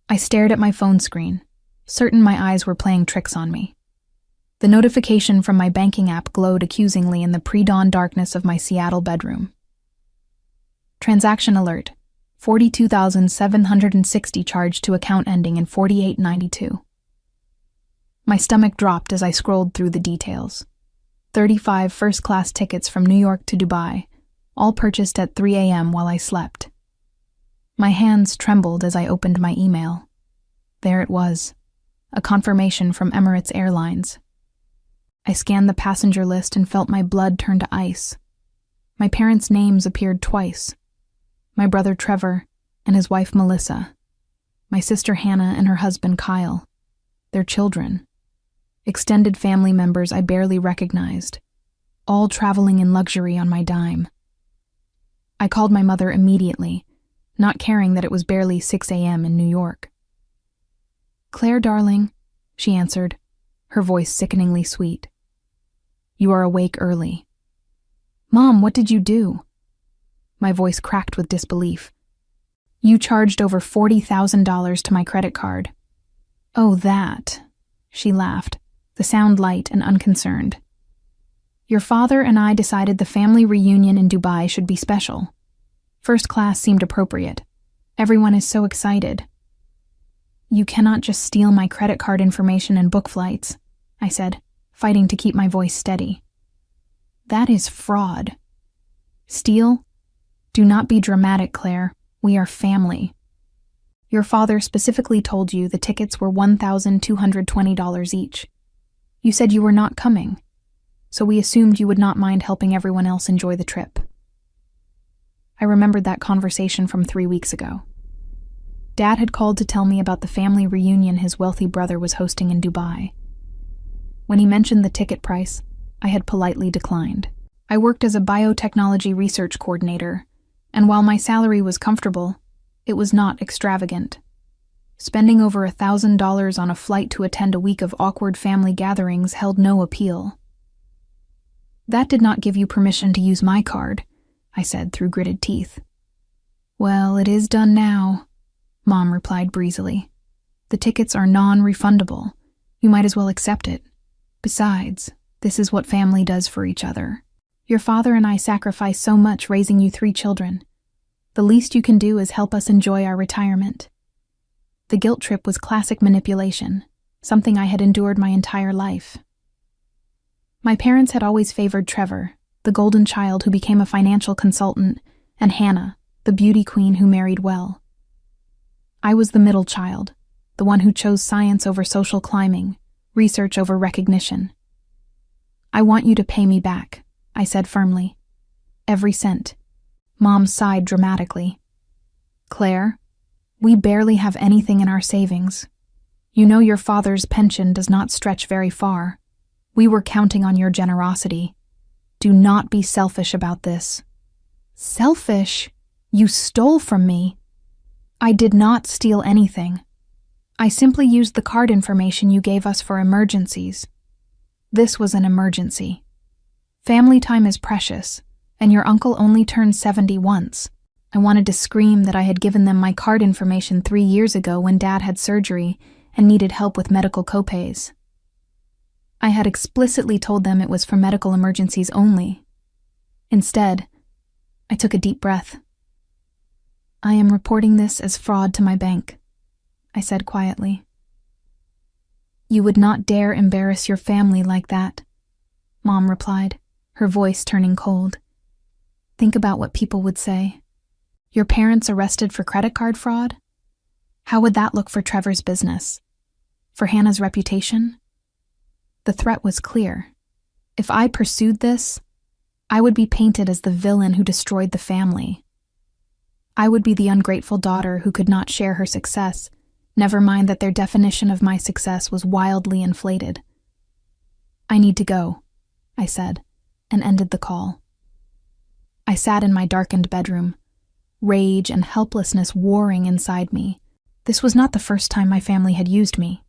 I stared at my phone screen, certain my eyes were playing tricks on me. The notification from my banking app glowed accusingly in the pre-dawn darkness of my Seattle bedroom. Transaction alert. $42,760 charged to account ending in 4892. My stomach dropped as I scrolled through the details. 35 first-class tickets from New York to Dubai, all purchased at 3 a.m. while I slept. My hands trembled as I opened my email. There it was, a confirmation from Emirates Airlines. I scanned the passenger list and felt my blood turn to ice. My parents' names appeared twice. My brother Trevor and his wife Melissa. My sister Hannah and her husband Kyle. Their children. Extended family members I barely recognized, all traveling in luxury on my dime. I called my mother immediately, not caring that it was barely 6 a.m. in New York. "Claire, darling," she answered, her voice sickeningly sweet. "You are awake early." "Mom, what did you do?" My voice cracked with disbelief. "You charged over $40,000 to my credit card." "Oh, that," she laughed, the sound light and unconcerned. "Your father and I decided the family reunion in Dubai should be special. First class seemed appropriate. Everyone is so excited." "You cannot just steal my credit card information and book flights," I said, fighting to keep my voice steady. "That is fraud." "Steal? Do not be dramatic, Claire. We are family. Your father specifically told you the tickets were $1,220 each. You said you were not coming, so we assumed you would not mind helping everyone else enjoy the trip." I remembered that conversation from 3 weeks ago. Dad had called to tell me about the family reunion his wealthy brother was hosting in Dubai. When he mentioned the ticket price, I had politely declined. I worked as a biotechnology research coordinator, and while my salary was comfortable, it was not extravagant. Spending over $1,000 on a flight to attend a week of awkward family gatherings held no appeal. "That did not give you permission to use my card," I said through gritted teeth. "Well, it is done now," Mom replied breezily. "The tickets are non-refundable. You might as well accept it. Besides, this is what family does for each other. Your father and I sacrificed so much raising you 3 children. The least you can do is help us enjoy our retirement." The guilt trip was classic manipulation, something I had endured my entire life. My parents had always favored Trevor, the golden child who became a financial consultant, and Hannah, the beauty queen who married well. I was the middle child, the one who chose science over social climbing, research over recognition. "I want you to pay me back," I said firmly. "Every cent." Mom sighed dramatically. "Claire, we barely have anything in our savings. You know your father's pension does not stretch very far. We were counting on your generosity. Do not be selfish about this." "Selfish? You stole from me." "I did not steal anything. I simply used the card information you gave us for emergencies. This was an emergency. Family time is precious, and your uncle only turned 70 once. I wanted to scream that I had given them my card information 3 years ago when Dad had surgery and needed help with medical copays. I had explicitly told them it was for medical emergencies only. Instead, I took a deep breath. "I am reporting this as fraud to my bank," I said quietly. "You would not dare embarrass your family like that," Mom replied, her voice turning cold. "Think about what people would say. Your parents arrested for credit card fraud? How would that look for Trevor's business? For Hannah's reputation?" The threat was clear. If I pursued this, I would be painted as the villain who destroyed the family. I would be the ungrateful daughter who could not share her success, never mind that their definition of my success was wildly inflated. "I need to go," I said, and ended the call. I sat in my darkened bedroom, rage and helplessness warring inside me. This was not the first time my family had used me.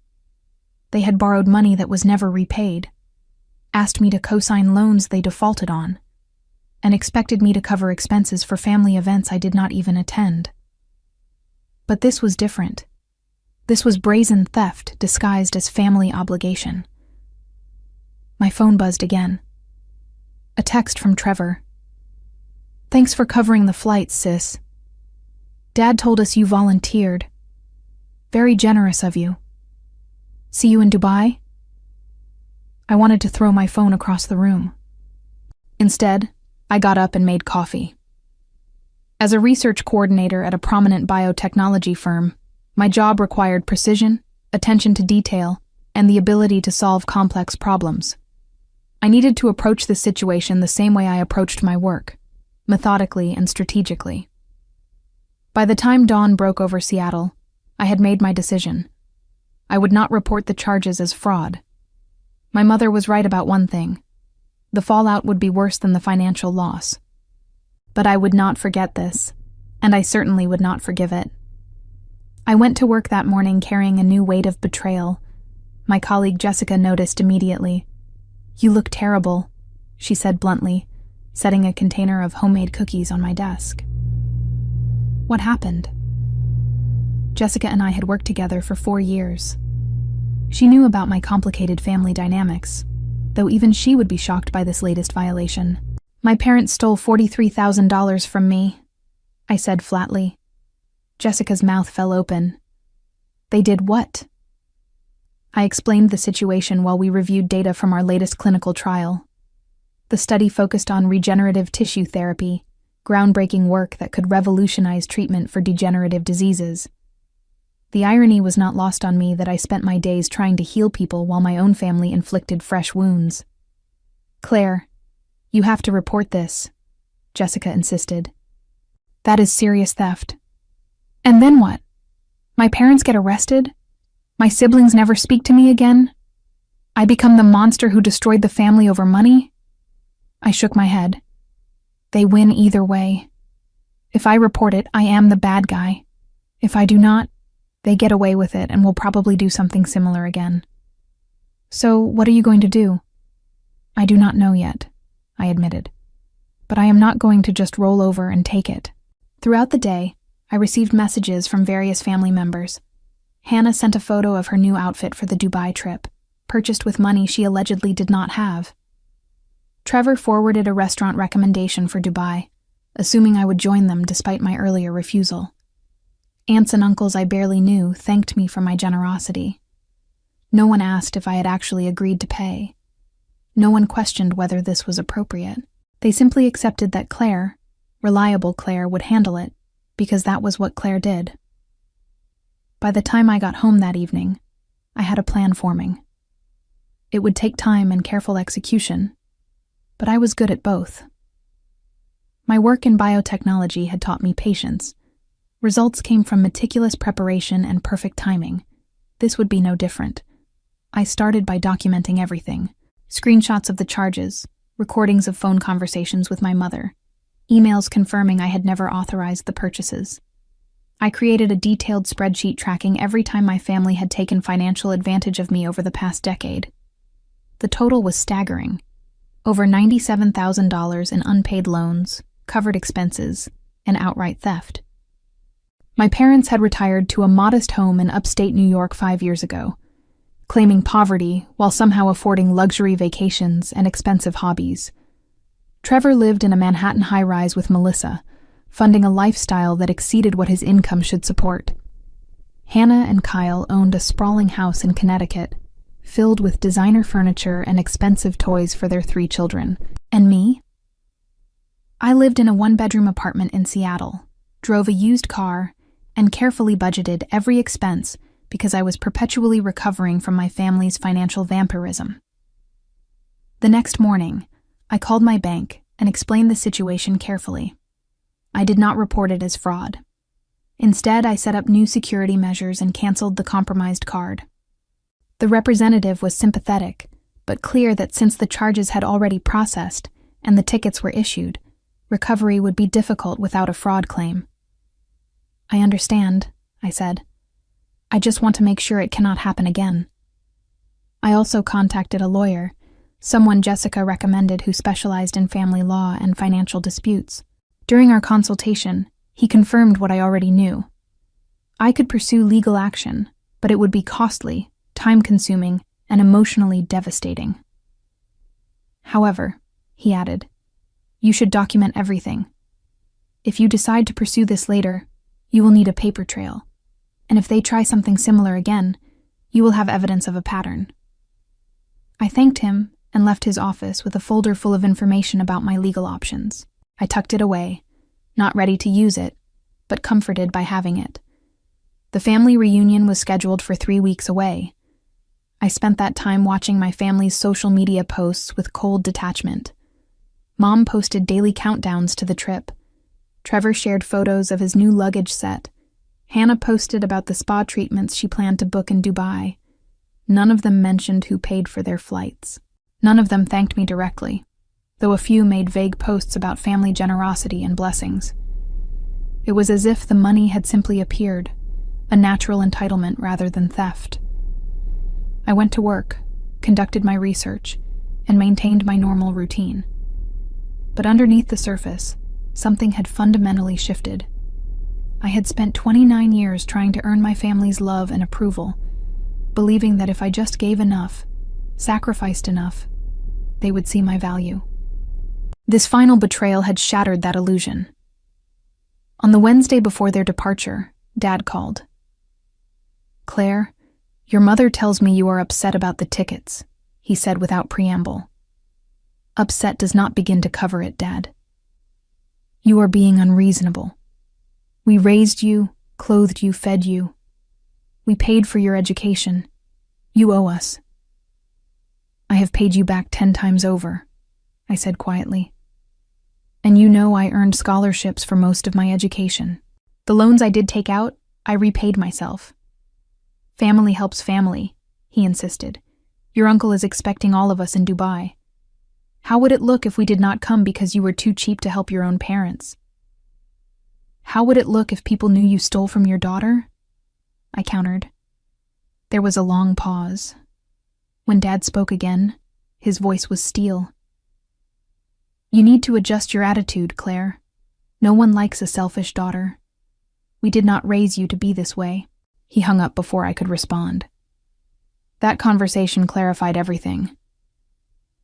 They had borrowed money that was never repaid, asked me to co-sign loans they defaulted on, and expected me to cover expenses for family events I did not even attend. But this was different. This was brazen theft disguised as family obligation. My phone buzzed again. A text from Trevor. "Thanks for covering the flight, sis. Dad told us you volunteered. Very generous of you. See you in Dubai?" I wanted to throw my phone across the room. Instead, I got up and made coffee. As a research coordinator at a prominent biotechnology firm, my job required precision, attention to detail, and the ability to solve complex problems. I needed to approach the situation the same way I approached my work, methodically and strategically. By the time dawn broke over Seattle, I had made my decision. I would not report the charges as fraud. My mother was right about one thing. The fallout would be worse than the financial loss. But I would not forget this, and I certainly would not forgive it. I went to work that morning carrying a new weight of betrayal. My colleague Jessica noticed immediately. "You look terrible," she said bluntly, setting a container of homemade cookies on my desk. What happened? Jessica and I had worked together for 4 years. She knew about my complicated family dynamics, though even she would be shocked by this latest violation. "My parents stole $43,000 from me," I said flatly. Jessica's mouth fell open. "They did what?" I explained the situation while we reviewed data from our latest clinical trial. The study focused on regenerative tissue therapy, groundbreaking work that could revolutionize treatment for degenerative diseases. The irony was not lost on me that I spent my days trying to heal people while my own family inflicted fresh wounds. "Claire, you have to report this," Jessica insisted. "That is serious theft." "And then what? My parents get arrested? My siblings never speak to me again? I become the monster who destroyed the family over money?" I shook my head. "They win either way. If I report it, I am the bad guy. If I do not, they get away with it and will probably do something similar again." "So, what are you going to do?" "I do not know yet," I admitted. "But I am not going to just roll over and take it." Throughout the day, I received messages from various family members. Hannah sent a photo of her new outfit for the Dubai trip, purchased with money she allegedly did not have. Trevor forwarded a restaurant recommendation for Dubai, assuming I would join them despite my earlier refusal. Aunts and uncles I barely knew thanked me for my generosity. No one asked if I had actually agreed to pay. No one questioned whether this was appropriate. They simply accepted that Claire, reliable Claire, would handle it, because that was what Claire did. By the time I got home that evening, I had a plan forming. It would take time and careful execution, but I was good at both. My work in biotechnology had taught me patience. Results came from meticulous preparation and perfect timing. This would be no different. I started by documenting everything: screenshots of the charges, recordings of phone conversations with my mother, emails confirming I had never authorized the purchases. I created a detailed spreadsheet tracking every time my family had taken financial advantage of me over the past decade. The total was staggering: over $97,000 in unpaid loans, covered expenses, and outright theft. My parents had retired to a modest home in upstate New York 5 years ago, claiming poverty while somehow affording luxury vacations and expensive hobbies. Trevor lived in a Manhattan high-rise with Melissa, funding a lifestyle that exceeded what his income should support. Hannah and Kyle owned a sprawling house in Connecticut, filled with designer furniture and expensive toys for their 3 children. And me? I lived in a 1-bedroom apartment in Seattle, drove a used car, and carefully budgeted every expense because I was perpetually recovering from my family's financial vampirism. The next morning, I called my bank and explained the situation carefully. I did not report it as fraud. Instead, I set up new security measures and canceled the compromised card. The representative was sympathetic, but clear that since the charges had already processed and the tickets were issued, recovery would be difficult without a fraud claim. "I understand," I said. "I just want to make sure it cannot happen again." I also contacted a lawyer, someone Jessica recommended who specialized in family law and financial disputes. During our consultation, he confirmed what I already knew. I could pursue legal action, but it would be costly, time-consuming, and emotionally devastating. However, he added, you should document everything. If you decide to pursue this later, you will need a paper trail, and if they try something similar again, you will have evidence of a pattern. I thanked him and left his office with a folder full of information about my legal options. I tucked it away, not ready to use it, but comforted by having it. The family reunion was scheduled for 3 weeks away. I spent that time watching my family's social media posts with cold detachment. Mom posted daily countdowns to the trip. Trevor shared photos of his new luggage set. Hannah posted about the spa treatments she planned to book in Dubai. None of them mentioned who paid for their flights. None of them thanked me directly, though a few made vague posts about family generosity and blessings. It was as if the money had simply appeared, a natural entitlement rather than theft. I went to work, conducted my research, and maintained my normal routine. But underneath the surface, something had fundamentally shifted. I had spent 29 years trying to earn my family's love and approval, believing that if I just gave enough, sacrificed enough, they would see my value. This final betrayal had shattered that illusion. On the Wednesday before their departure, Dad called. "Claire, your mother tells me you are upset about the tickets," he said without preamble. "Upset does not begin to cover it, Dad. You are being unreasonable. We raised you, clothed you, fed you. We paid for your education. You owe us." "I have paid you back 10 times over," I said quietly. "And you know I earned scholarships for most of my education. The loans I did take out, I repaid myself." "Family helps family," he insisted. "Your uncle is expecting all of us in Dubai. How would it look if we did not come because you were too cheap to help your own parents? How would it look if people knew you stole from your daughter?" I countered. There was a long pause. When Dad spoke again, his voice was steel. "You need to adjust your attitude, Claire. No one likes a selfish daughter. We did not raise you to be this way." He hung up before I could respond. That conversation clarified everything.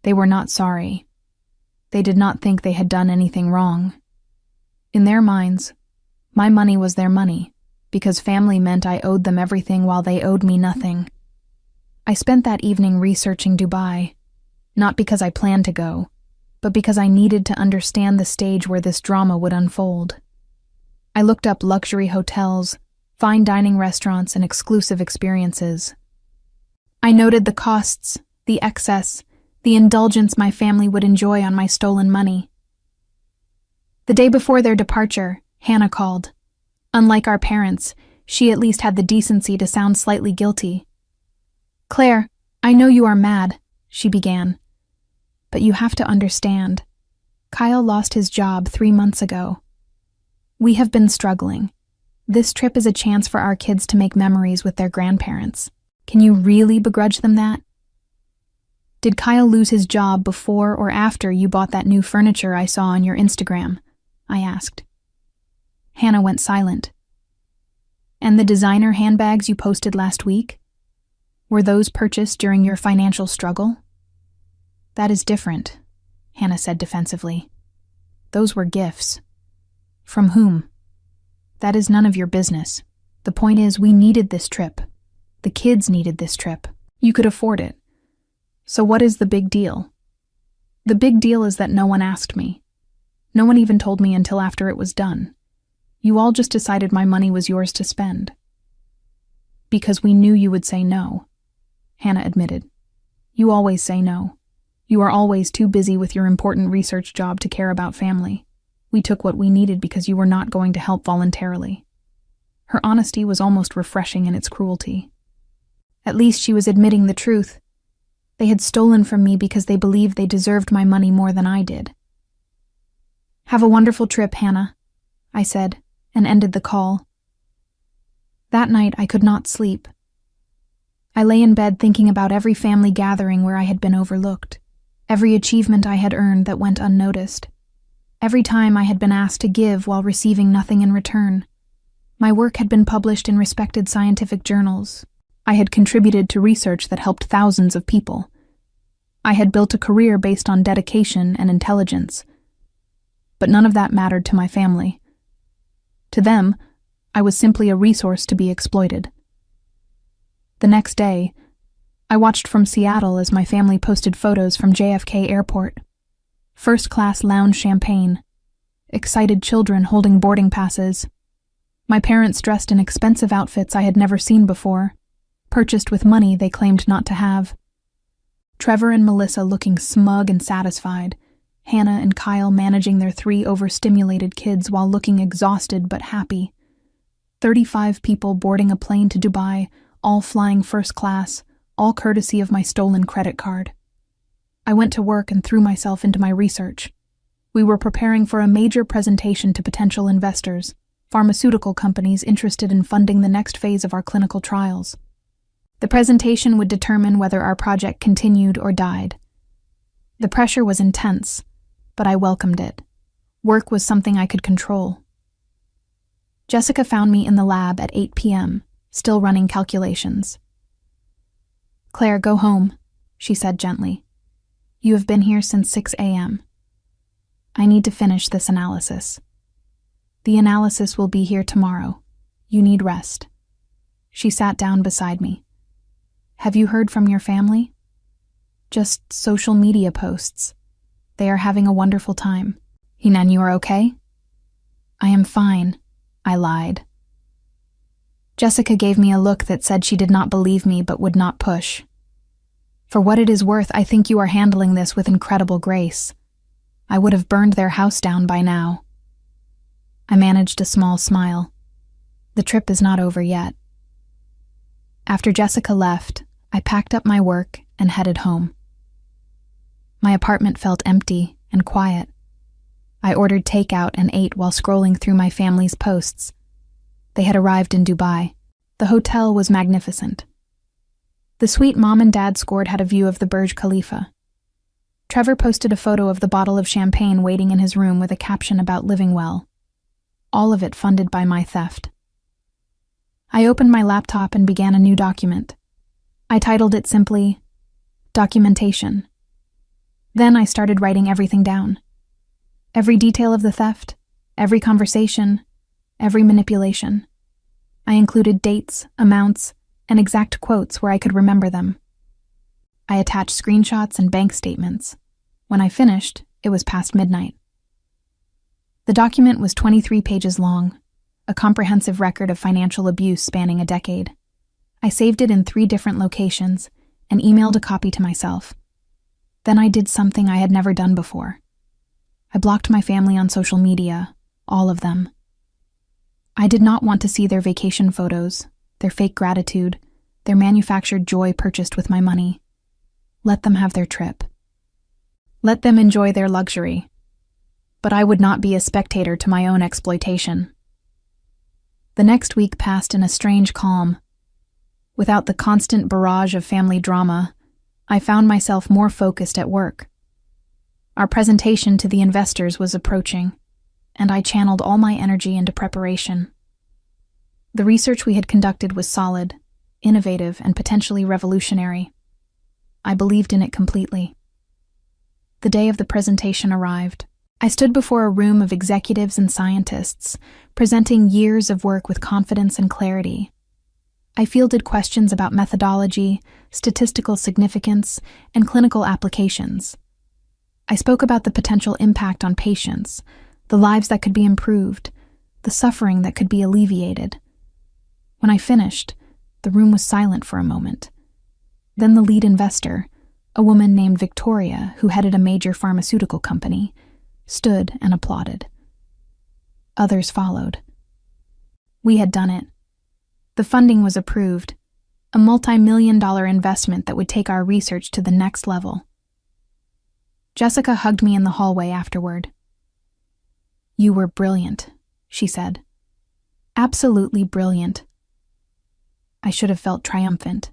They were not sorry. They did not think they had done anything wrong. In their minds, my money was their money, because family meant I owed them everything while they owed me nothing. I spent that evening researching Dubai, not because I planned to go, but because I needed to understand the stage where this drama would unfold. I looked up luxury hotels, fine dining restaurants, and exclusive experiences. I noted the costs, the excess, the indulgence my family would enjoy on my stolen money. The day before their departure, Hannah called. Unlike our parents, she at least had the decency to sound slightly guilty. "Claire, I know you are mad," she began. "But you have to understand. Kyle lost his job 3 months ago. We have been struggling. This trip is a chance for our kids to make memories with their grandparents. Can you really begrudge them that?" "Did Kyle lose his job before or after you bought that new furniture I saw on your Instagram?" I asked. Hannah went silent. "And the designer handbags you posted last week? Were those purchased during your financial struggle?" "That is different," Hannah said defensively. "Those were gifts." "From whom?" "That is none of your business. The point is, we needed this trip. The kids needed this trip. You could afford it. So what is the big deal?" "The big deal is that no one asked me. No one even told me until after it was done. You all just decided my money was yours to spend." "Because we knew you would say no," Hannah admitted. "You always say no. You are always too busy with your important research job to care about family. We took what we needed because you were not going to help voluntarily." Her honesty was almost refreshing in its cruelty. At least she was admitting the truth. They had stolen from me because they believed they deserved my money more than I did. "Have a wonderful trip, Hannah," I said, and ended the call. That night I could not sleep. I lay in bed thinking about every family gathering where I had been overlooked, every achievement I had earned that went unnoticed, every time I had been asked to give while receiving nothing in return. My work had been published in respected scientific journals, I had contributed to research that helped thousands of people. I had built a career based on dedication and intelligence. But none of that mattered to my family. To them, I was simply a resource to be exploited. The next day, I watched from Seattle as my family posted photos from JFK Airport. First-class lounge champagne, excited children holding boarding passes, my parents dressed in expensive outfits I had never seen before, purchased with money they claimed not to have. Trevor and Melissa looking smug and satisfied, Hannah and Kyle managing their 3 overstimulated kids while looking exhausted but happy. 35 people boarding a plane to Dubai, all flying first class, all courtesy of my stolen credit card. I went to work and threw myself into my research. We were preparing for a major presentation to potential investors, pharmaceutical companies interested in funding the next phase of our clinical trials. The presentation would determine whether our project continued or died. The pressure was intense, but I welcomed it. Work was something I could control. Jessica found me in the lab at 8 p.m., still running calculations. "Claire, go home," she said gently. "You have been here since 6 a.m. I need to finish this analysis. The analysis will be here tomorrow. You need rest." She sat down beside me. "Have you heard from your family?" "Just social media posts. They are having a wonderful time." "Hinan, you are okay?" "I am fine," I lied. Jessica gave me a look that said she did not believe me but would not push. "For what it is worth, I think you are handling this with incredible grace. I would have burned their house down by now." I managed a small smile. The trip is not over yet. After Jessica left, I packed up my work and headed home. My apartment felt empty and quiet. I ordered takeout and ate while scrolling through my family's posts. They had arrived in Dubai. The hotel was magnificent. The suite Mom and Dad scored had a view of the Burj Khalifa. Trevor posted a photo of the bottle of champagne waiting in his room with a caption about living well. All of it funded by my theft. I opened my laptop and began a new document. I titled it simply, Documentation. Then I started writing everything down. Every detail of the theft, every conversation, every manipulation. I included dates, amounts, and exact quotes where I could remember them. I attached screenshots and bank statements. When I finished, it was past midnight. The document was 23 pages long, a comprehensive record of financial abuse spanning a decade. I saved it in 3 different locations and emailed a copy to myself. Then I did something I had never done before. I blocked my family on social media, all of them. I did not want to see their vacation photos, their fake gratitude, their manufactured joy purchased with my money. Let them have their trip. Let them enjoy their luxury. But I would not be a spectator to my own exploitation. The next week passed in a strange calm. Without the constant barrage of family drama, I found myself more focused at work. Our presentation to the investors was approaching, and I channeled all my energy into preparation. The research we had conducted was solid, innovative, and potentially revolutionary. I believed in it completely. The day of the presentation arrived. I stood before a room of executives and scientists, presenting years of work with confidence and clarity. I fielded questions about methodology, statistical significance, and clinical applications. I spoke about the potential impact on patients, the lives that could be improved, the suffering that could be alleviated. When I finished, the room was silent for a moment. Then the lead investor, a woman named Victoria, who headed a major pharmaceutical company, stood and applauded. Others followed. We had done it. The funding was approved, a multi-million-dollar investment that would take our research to the next level. Jessica hugged me in the hallway afterward. "You were brilliant," she said. "Absolutely brilliant." I should have felt triumphant.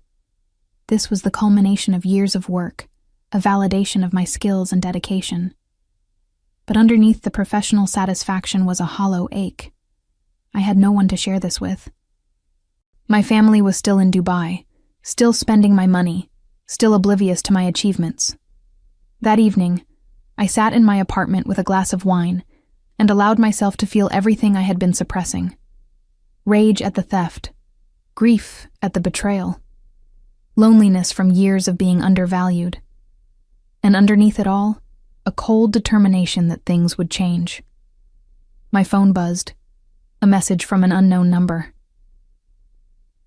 This was the culmination of years of work, a validation of my skills and dedication. But underneath the professional satisfaction was a hollow ache. I had no one to share this with. My family was still in Dubai, still spending my money, still oblivious to my achievements. That evening, I sat in my apartment with a glass of wine and allowed myself to feel everything I had been suppressing. Rage at the theft, grief at the betrayal, loneliness from years of being undervalued, and underneath it all, a cold determination that things would change. My phone buzzed, a message from an unknown number.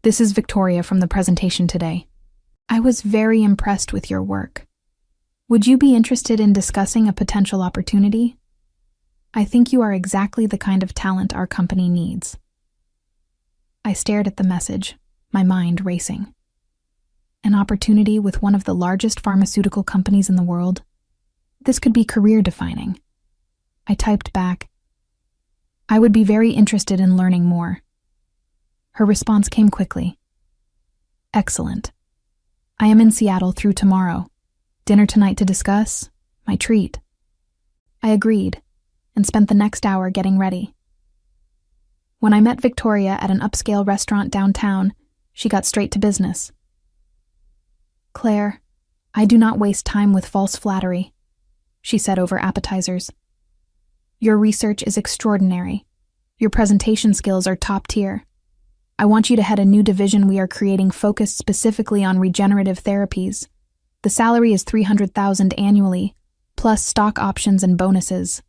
"This is Victoria from the presentation today. I was very impressed with your work. Would you be interested in discussing a potential opportunity? I think you are exactly the kind of talent our company needs." I stared at the message, my mind racing. An opportunity with one of the largest pharmaceutical companies in the world? This could be career-defining. I typed back, "I would be very interested in learning more." Her response came quickly. "Excellent. I am in Seattle through tomorrow. Dinner tonight to discuss? My treat." I agreed, and spent the next hour getting ready. When I met Victoria at an upscale restaurant downtown, she got straight to business. "Claire, I do not waste time with false flattery," she said over appetizers. "Your research is extraordinary. Your presentation skills are top tier. I want you to head a new division we are creating focused specifically on regenerative therapies. The salary is $300,000 annually, plus stock options and bonuses."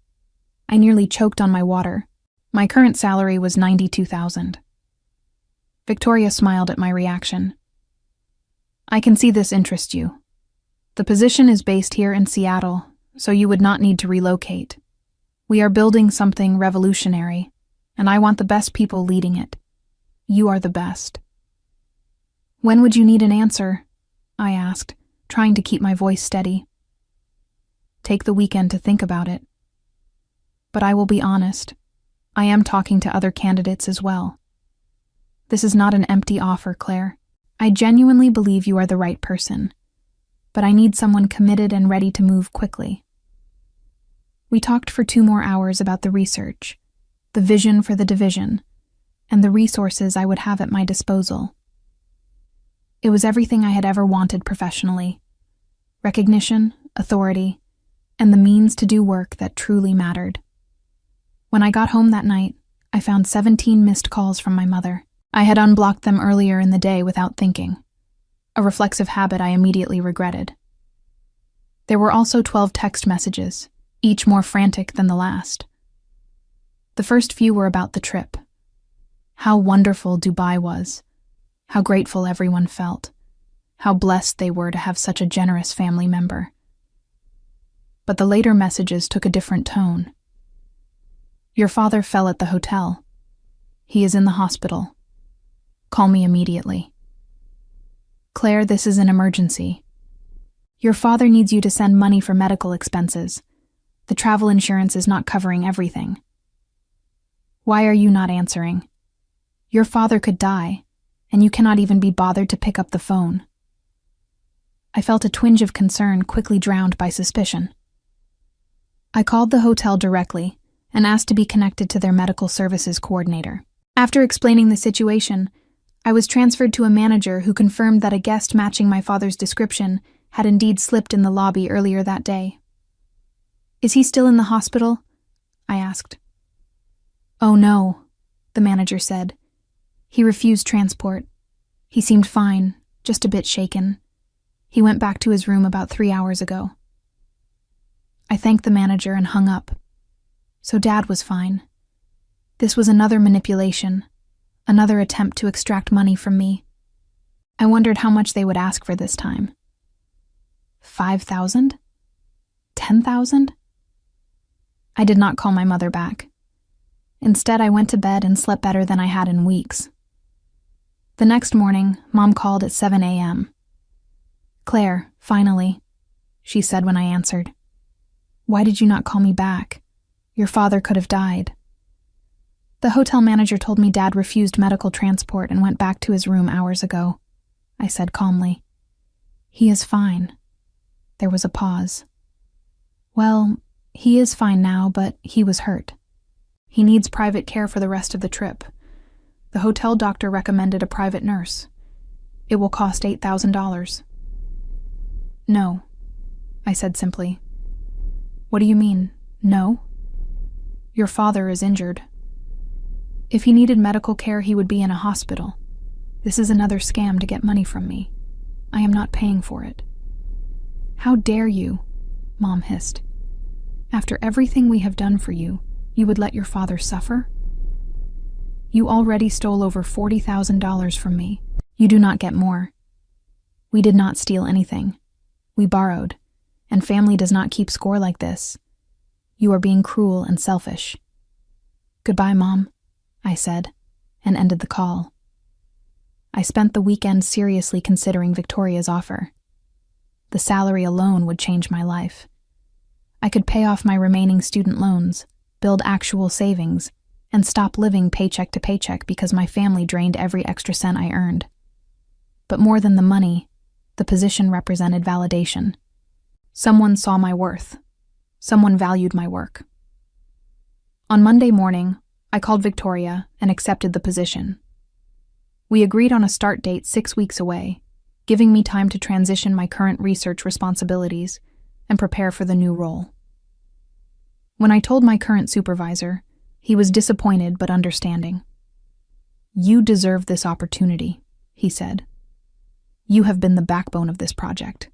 I nearly choked on my water. My current salary was $92,000. Victoria smiled at my reaction. "I can see this interests you. The position is based here in Seattle, so you would not need to relocate. We are building something revolutionary, and I want the best people leading it. You are the best." "When would you need an answer?" I asked, trying to keep my voice steady. "Take the weekend to think about it. But I will be honest, I am talking to other candidates as well. This is not an empty offer, Claire. I genuinely believe you are the right person, but I need someone committed and ready to move quickly." We talked for 2 more hours about the research, the vision for the division, and the resources I would have at my disposal. It was everything I had ever wanted professionally: recognition, authority, and the means to do work that truly mattered. When I got home that night, I found 17 missed calls from my mother. I had unblocked them earlier in the day without thinking, a reflexive habit I immediately regretted. There were also 12 text messages, each more frantic than the last. The first few were about the trip. How wonderful Dubai was, how grateful everyone felt, how blessed they were to have such a generous family member. But the later messages took a different tone. "Your father fell at the hotel. He is in the hospital. Call me immediately. Claire, this is an emergency. Your father needs you to send money for medical expenses. The travel insurance is not covering everything. Why are you not answering? Your father could die, and you cannot even be bothered to pick up the phone." I felt a twinge of concern quickly drowned by suspicion. I called the hotel directly and asked to be connected to their medical services coordinator. After explaining the situation, I was transferred to a manager who confirmed that a guest matching my father's description had indeed slipped in the lobby earlier that day. "Is he still in the hospital?" I asked. "Oh no," the manager said. "He refused transport. He seemed fine, just a bit shaken. He went back to his room about 3 hours ago." I thanked the manager and hung up. So Dad was fine. This was another manipulation, another attempt to extract money from me. I wondered how much they would ask for this time. 5,000? 10,000? I did not call my mother back. Instead, I went to bed and slept better than I had in weeks. The next morning, Mom called at 7 a.m. "Claire, finally," she said when I answered. "Why did you not call me back? Your father could have died." "The hotel manager told me Dad refused medical transport and went back to his room hours ago," I said calmly. "He is fine." There was a pause. "Well, he is fine now, but he was hurt. He needs private care for the rest of the trip. The hotel doctor recommended a private nurse. It will cost $8,000. No, I said simply. What do you mean, no? Your father is injured. If he needed medical care, he would be in a hospital. This is another scam to get money from me. I am not paying for it. How dare you, Mom hissed. After everything we have done for you, you would let your father suffer? You already stole over $40,000 from me. You do not get more. We did not steal anything. We borrowed, and family does not keep score like this. You are being cruel and selfish. Goodbye, Mom, I said, and ended the call. I spent the weekend seriously considering Victoria's offer. The salary alone would change my life. I could pay off my remaining student loans, build actual savings, and stop living paycheck to paycheck because my family drained every extra cent I earned. But more than the money, the position represented validation. Someone saw my worth. Someone valued my work. On Monday morning, I called Victoria and accepted the position. We agreed on a start date 6 weeks away, giving me time to transition my current research responsibilities and prepare for the new role. When I told my current supervisor, he was disappointed but understanding. You deserve this opportunity, he said. You have been the backbone of this project.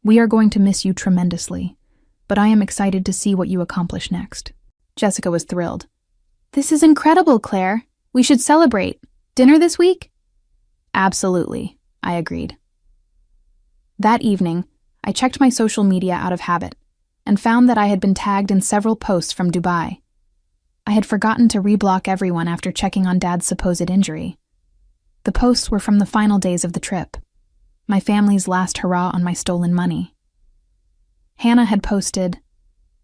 We are going to miss you tremendously, but I am excited to see what you accomplish next. Jessica was thrilled. This is incredible, Claire. We should celebrate. Dinner this week? Absolutely, I agreed. That evening, I checked my social media out of habit and found that I had been tagged in several posts from Dubai. I had forgotten to reblock everyone after checking on Dad's supposed injury. The posts were from the final days of the trip, my family's last hurrah on my stolen money. Hannah had posted,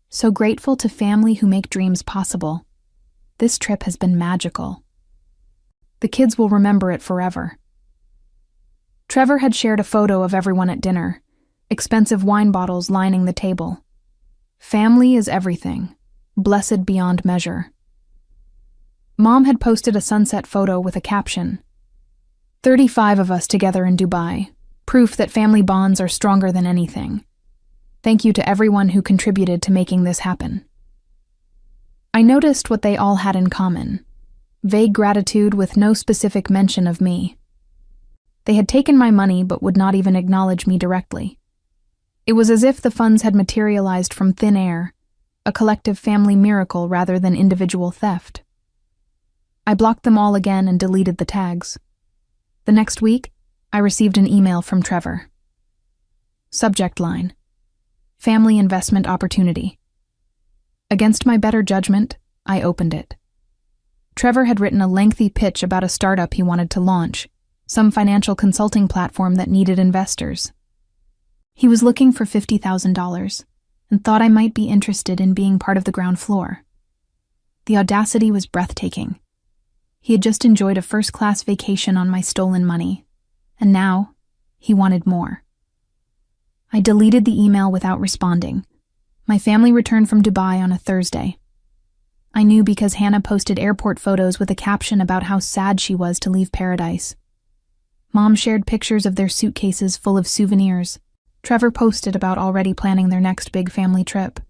"So grateful to family who make dreams possible. This trip has been magical. The kids will remember it forever." Trevor had shared a photo of everyone at dinner, expensive wine bottles lining the table. Family is everything, blessed beyond measure. Mom had posted a sunset photo with a caption, 35 of us together in Dubai, proof that family bonds are stronger than anything. Thank you to everyone who contributed to making this happen. I noticed what they all had in common, vague gratitude with no specific mention of me. They had taken my money but would not even acknowledge me directly. It was as if the funds had materialized from thin air, a collective family miracle rather than individual theft. I blocked them all again and deleted the tags. The next week, I received an email from Trevor. Subject line: Family investment opportunity. Against my better judgment, I opened it. Trevor had written a lengthy pitch about a startup he wanted to launch, some financial consulting platform that needed investors. He was looking for $50,000 and thought I might be interested in being part of the ground floor. The audacity was breathtaking. He had just enjoyed a first-class vacation on my stolen money, and now he wanted more. I deleted the email without responding. My family returned from Dubai on a Thursday. I knew because Hannah posted airport photos with a caption about how sad she was to leave paradise. Mom shared pictures of their suitcases full of souvenirs. Trevor posted about already planning their next big family trip,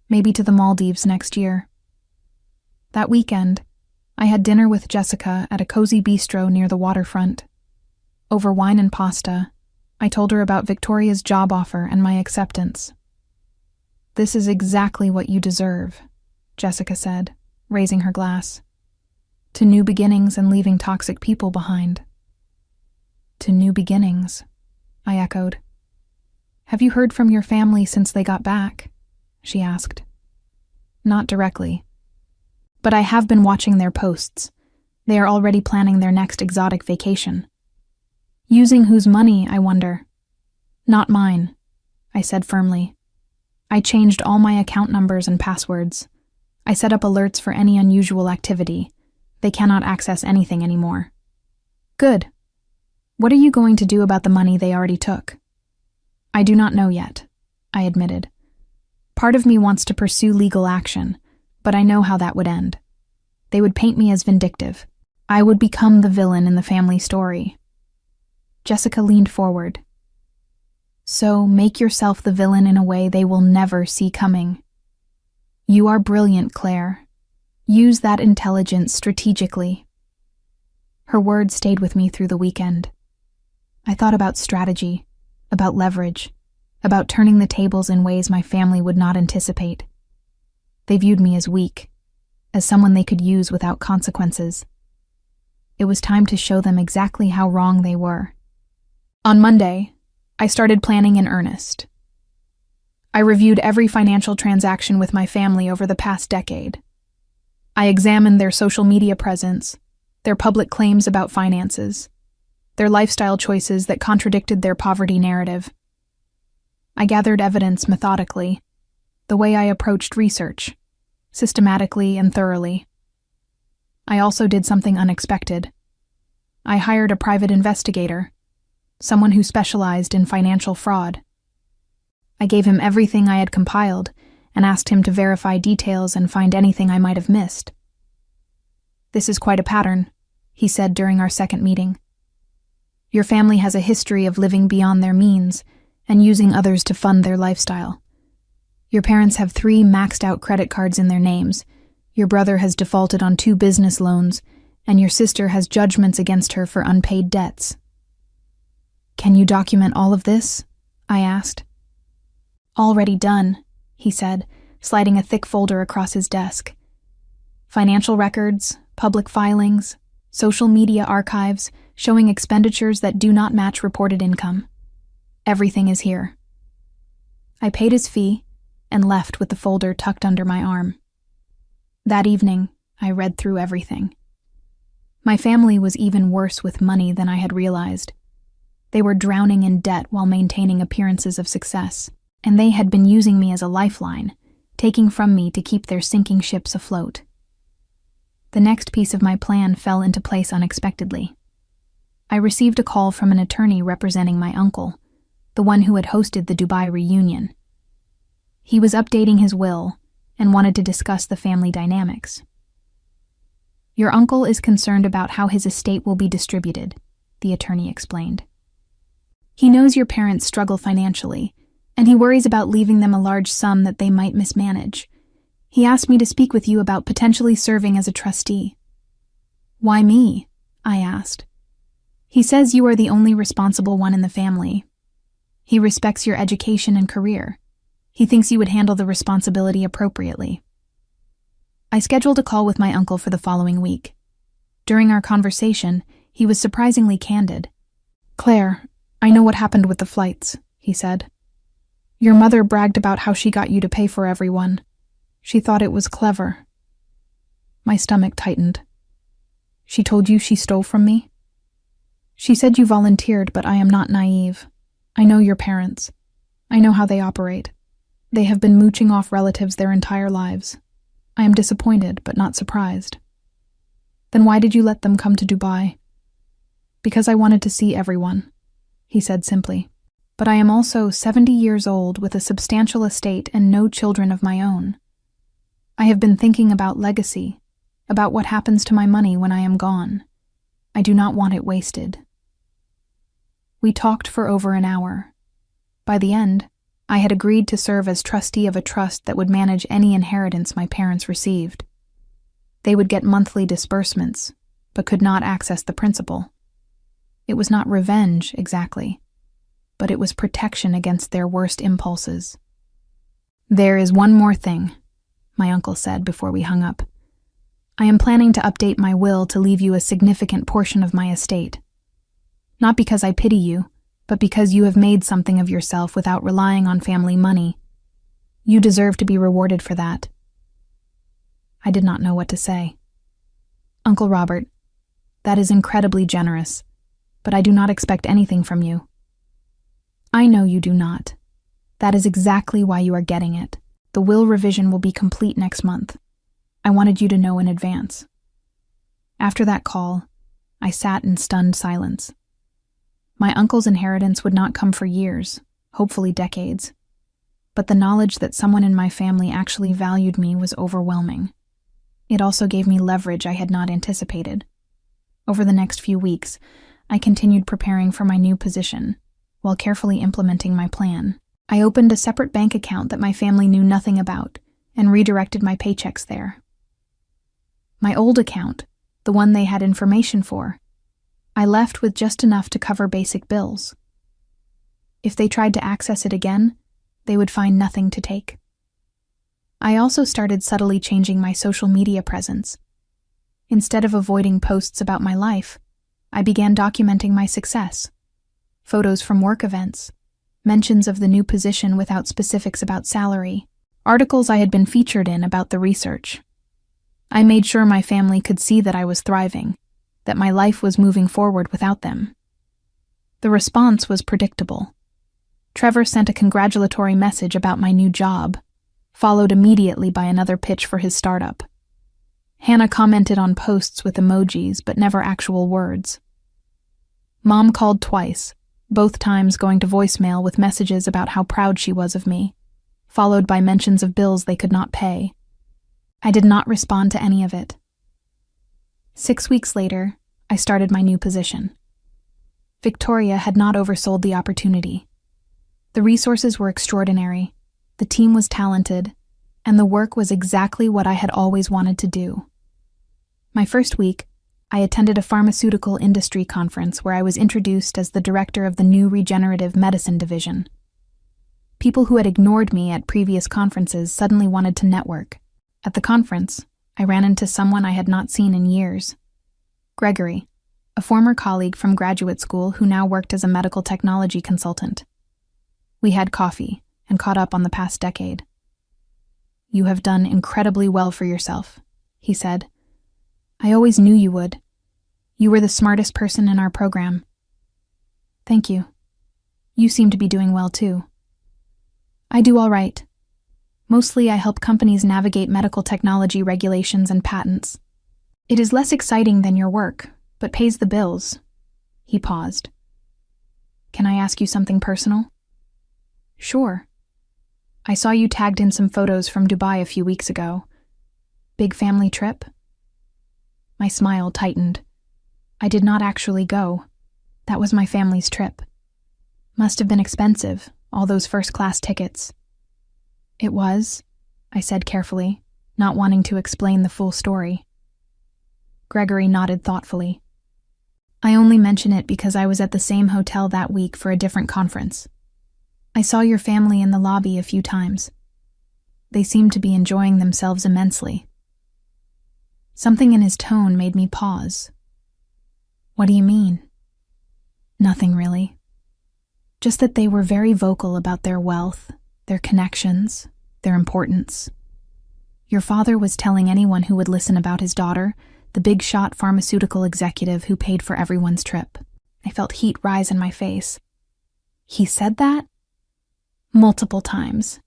maybe to the Maldives next year. That weekend, I had dinner with Jessica at a cozy bistro near the waterfront. Over wine and pasta, I told her about Victoria's job offer and my acceptance. "This is exactly what you deserve," Jessica said, raising her glass. "To new beginnings and leaving toxic people behind." "To new beginnings," I echoed. "Have you heard from your family since they got back?" she asked. "Not directly. But I have been watching their posts. They are already planning their next exotic vacation. Using whose money, I wonder? Not mine," I said firmly. "I changed all my account numbers and passwords. I set up alerts for any unusual activity. They cannot access anything anymore." "Good. What are you going to do about the money they already took?" "I do not know yet," I admitted. "Part of me wants to pursue legal action, but I know how that would end. They would paint me as vindictive. I would become the villain in the family story." Jessica leaned forward. So make yourself the villain in a way they will never see coming. You are brilliant, Claire. Use that intelligence strategically. Her words stayed with me through the weekend. I thought about strategy, about leverage, about turning the tables in ways my family would not anticipate. They viewed me as weak, as someone they could use without consequences. It was time to show them exactly how wrong they were. On Monday, I started planning in earnest. I reviewed every financial transaction with my family over the past decade. I examined their social media presence, their public claims about finances, their lifestyle choices that contradicted their poverty narrative. I gathered evidence methodically, the way I approached research, systematically and thoroughly. I also did something unexpected. I hired a private investigator, someone who specialized in financial fraud. I gave him everything I had compiled and asked him to verify details and find anything I might have missed. "This is quite a pattern," he said during our second meeting. "Your family has a history of living beyond their means and using others to fund their lifestyle. Your parents have 3 maxed-out credit cards in their names, your brother has defaulted on 2 business loans, and your sister has judgments against her for unpaid debts." "Can you document all of this?" I asked. "Already done," he said, sliding a thick folder across his desk. "Financial records, public filings, social media archives showing expenditures that do not match reported income. Everything is here." I paid his fee and left with the folder tucked under my arm. That evening, I read through everything. My family was even worse with money than I had realized. They were drowning in debt while maintaining appearances of success, and they had been using me as a lifeline, taking from me to keep their sinking ships afloat. The next piece of my plan fell into place unexpectedly. I received a call from an attorney representing my uncle, the one who had hosted the Dubai reunion. He was updating his will and wanted to discuss the family dynamics. "Your uncle is concerned about how his estate will be distributed," the attorney explained. "He knows your parents struggle financially, and he worries about leaving them a large sum that they might mismanage. He asked me to speak with you about potentially serving as a trustee." "Why me?" I asked. "He says you are the only responsible one in the family. He respects your education and career. He thinks you would handle the responsibility appropriately." I scheduled a call with my uncle for the following week. During our conversation, he was surprisingly candid. "Claire, I know what happened with the flights," he said. "Your mother bragged about how she got you to pay for everyone. She thought it was clever." My stomach tightened. "She told you she stole from me?" "She said you volunteered, but I am not naive. I know your parents. I know how they operate. They have been mooching off relatives their entire lives. I am disappointed, but not surprised." "Then why did you let them come to Dubai?" "Because I wanted to see everyone," he said simply. "But I am also 70 years old with a substantial estate and no children of my own. I have been thinking about legacy, about what happens to my money when I am gone. I do not want it wasted." We talked for over an hour. By the end, I had agreed to serve as trustee of a trust that would manage any inheritance my parents received. They would get monthly disbursements, but could not access the principal. It was not revenge, exactly, but it was protection against their worst impulses. "There is one more thing," my uncle said before we hung up. "I am planning to update my will to leave you a significant portion of my estate. Not because I pity you, but because you have made something of yourself without relying on family money. You deserve to be rewarded for that." I did not know what to say. "Uncle Robert, that is incredibly generous, but I do not expect anything from you." "I know you do not. That is exactly why you are getting it. The will revision will be complete next month. I wanted you to know in advance." After that call, I sat in stunned silence. My uncle's inheritance would not come for years, hopefully decades. But the knowledge that someone in my family actually valued me was overwhelming. It also gave me leverage I had not anticipated. Over the next few weeks, I continued preparing for my new position, while carefully implementing my plan. I opened a separate bank account that my family knew nothing about and redirected my paychecks there. My old account, the one they had information for, I left with just enough to cover basic bills. If they tried to access it again, they would find nothing to take. I also started subtly changing my social media presence. Instead of avoiding posts about my life, I began documenting my success. Photos from work events, mentions of the new position without specifics about salary, articles I had been featured in about the research. I made sure my family could see that I was thriving, that my life was moving forward without them. The response was predictable. Trevor sent a congratulatory message about my new job, followed immediately by another pitch for his startup. Hannah commented on posts with emojis, but never actual words. Mom called twice, both times going to voicemail with messages about how proud she was of me, followed by mentions of bills they could not pay. I did not respond to any of it. 6 weeks later, I started my new position. Victoria had not oversold the opportunity. The resources were extraordinary, the team was talented, and the work was exactly what I had always wanted to do. My first week, I attended a pharmaceutical industry conference where I was introduced as the director of the new regenerative medicine division. People who had ignored me at previous conferences suddenly wanted to network. At the conference, I ran into someone I had not seen in years. Gregory, a former colleague from graduate school who now worked as a medical technology consultant. We had coffee and caught up on the past decade. "You have done incredibly well for yourself," he said. "I always knew you would. You were the smartest person in our program." "Thank you. You seem to be doing well too." "I do all right. Mostly I help companies navigate medical technology regulations and patents. It is less exciting than your work, but pays the bills." He paused. "Can I ask you something personal?" "Sure. I saw you tagged in some photos from Dubai a few weeks ago. Big family trip?" My smile tightened. I did not actually go. That was my family's trip. Must have been expensive, all those first-class tickets. "It was," I said carefully, not wanting to explain the full story. Gregory nodded thoughtfully. "I only mention it because I was at the same hotel that week for a different conference. I saw your family in the lobby a few times. They seemed to be enjoying themselves immensely." Something in his tone made me pause. "What do you mean?" "Nothing really. Just that they were very vocal about their wealth, their connections, their importance. Your father was telling anyone who would listen about his daughter, the big-shot pharmaceutical executive who paid for everyone's trip." I felt heat rise in my face. "He said that?" "Multiple times.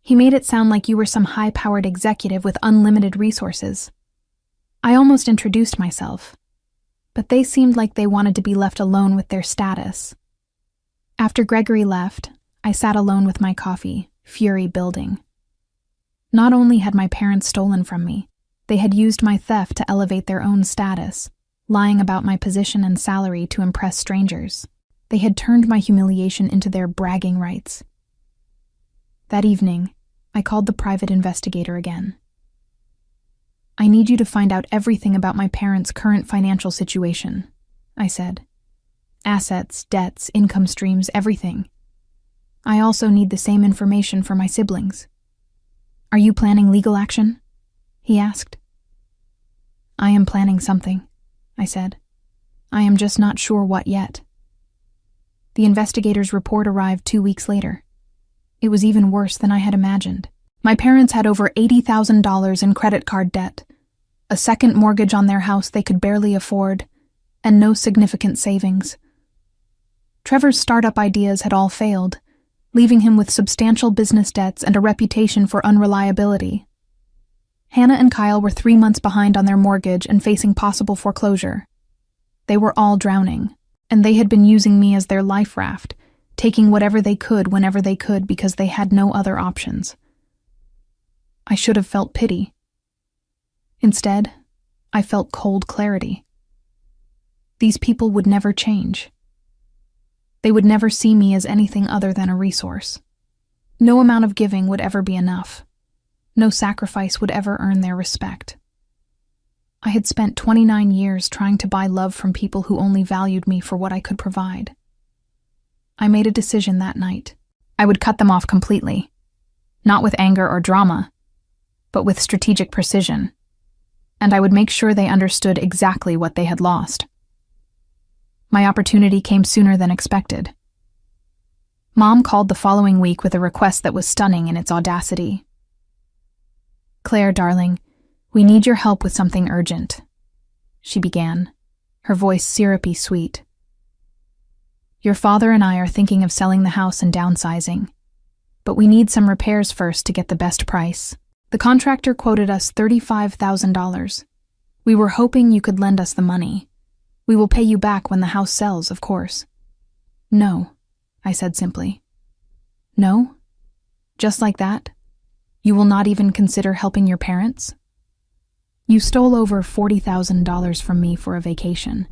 He made it sound like you were some high-powered executive with unlimited resources. I almost introduced myself, but they seemed like they wanted to be left alone with their status." After Gregory left, I sat alone with my coffee, fury building. Not only had my parents stolen from me, they had used my theft to elevate their own status, lying about my position and salary to impress strangers. They had turned my humiliation into their bragging rights. That evening, I called the private investigator again. "I need you to find out everything about my parents' current financial situation," I said. "Assets, debts, income streams, everything. I also need the same information for my siblings." "Are you planning legal action?" he asked. "I am planning something," I said. "I am just not sure what yet." The investigator's report arrived 2 weeks later. It was even worse than I had imagined. My parents had over $80,000 in credit card debt, a second mortgage on their house they could barely afford, and no significant savings. Trevor's startup ideas had all failed, leaving him with substantial business debts and a reputation for unreliability. Hannah and Kyle were 3 months behind on their mortgage and facing possible foreclosure. They were all drowning, and they had been using me as their life raft, taking whatever they could whenever they could because they had no other options. I should have felt pity. Instead, I felt cold clarity. These people would never change. They would never see me as anything other than a resource. No amount of giving would ever be enough. No sacrifice would ever earn their respect. I had spent 29 years trying to buy love from people who only valued me for what I could provide. I made a decision that night. I would cut them off completely. Not with anger or drama, but with strategic precision. And I would make sure they understood exactly what they had lost. My opportunity came sooner than expected. Mom called the following week with a request that was stunning in its audacity. "Claire, darling, we need your help with something urgent," she began, her voice syrupy sweet. "Your father and I are thinking of selling the house and downsizing, but we need some repairs first to get the best price. The contractor quoted us $35,000. We were hoping you could lend us the money. We will pay you back when the house sells, of course." "No," I said simply. "No? Just like that? You will not even consider helping your parents? You stole over $40,000 from me for a vacation.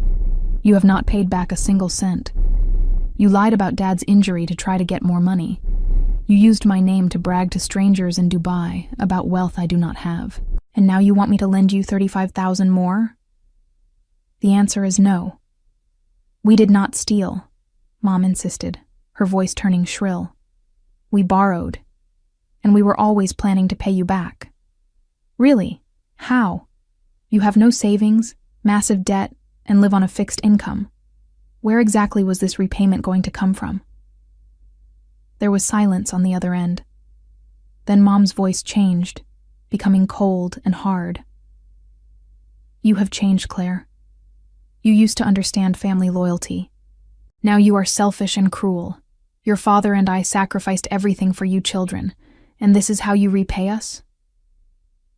You have not paid back a single cent. You lied about Dad's injury to try to get more money. You used my name to brag to strangers in Dubai about wealth I do not have. And now you want me to lend you $35,000 more?" The answer is no. "We did not steal," Mom insisted, her voice turning shrill. "We borrowed, and we were always planning to pay you back." "Really? How? You have no savings, massive debt, and live on a fixed income. Where exactly was this repayment going to come from?" There was silence on the other end. Then Mom's voice changed, becoming cold and hard. "You have changed, Claire. You used to understand family loyalty. Now you are selfish and cruel. Your father and I sacrificed everything for you children, and this is how you repay us?"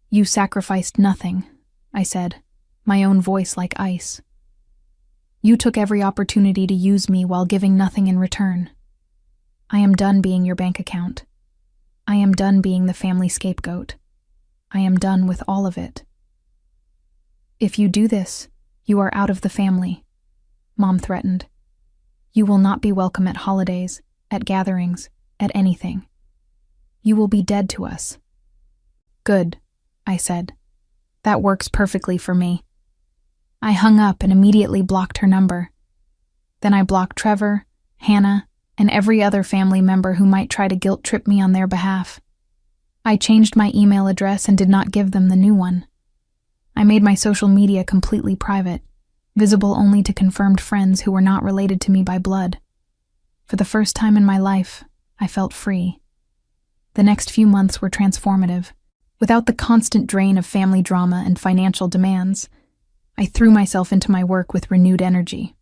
"You sacrificed nothing," I said, my own voice like ice. "You took every opportunity to use me while giving nothing in return. I am done being your bank account. I am done being the family scapegoat. I am done with all of it. If you do this, you are out of the family," Mom threatened. "You will not be welcome at holidays, at gatherings, at anything. You will be dead to us." "Good," I said. "That works perfectly for me." I hung up and immediately blocked her number. Then I blocked Trevor, Hannah, and every other family member who might try to guilt-trip me on their behalf. I changed my email address and did not give them the new one. I made my social media completely private, visible only to confirmed friends who were not related to me by blood. For the first time in my life, I felt free. The next few months were transformative. Without the constant drain of family drama and financial demands, I threw myself into my work with renewed energy.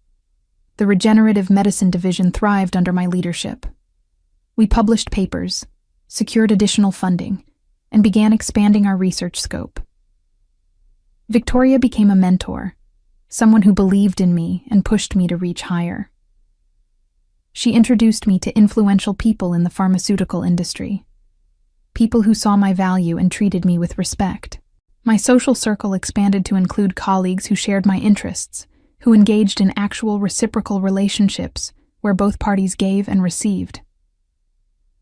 The regenerative medicine division thrived under my leadership. We published papers, secured additional funding, and began expanding our research scope. Victoria became a mentor, someone who believed in me and pushed me to reach higher. She introduced me to influential people in the pharmaceutical industry, people who saw my value and treated me with respect. My social circle expanded to include colleagues who shared my interests, who engaged in actual reciprocal relationships where both parties gave and received.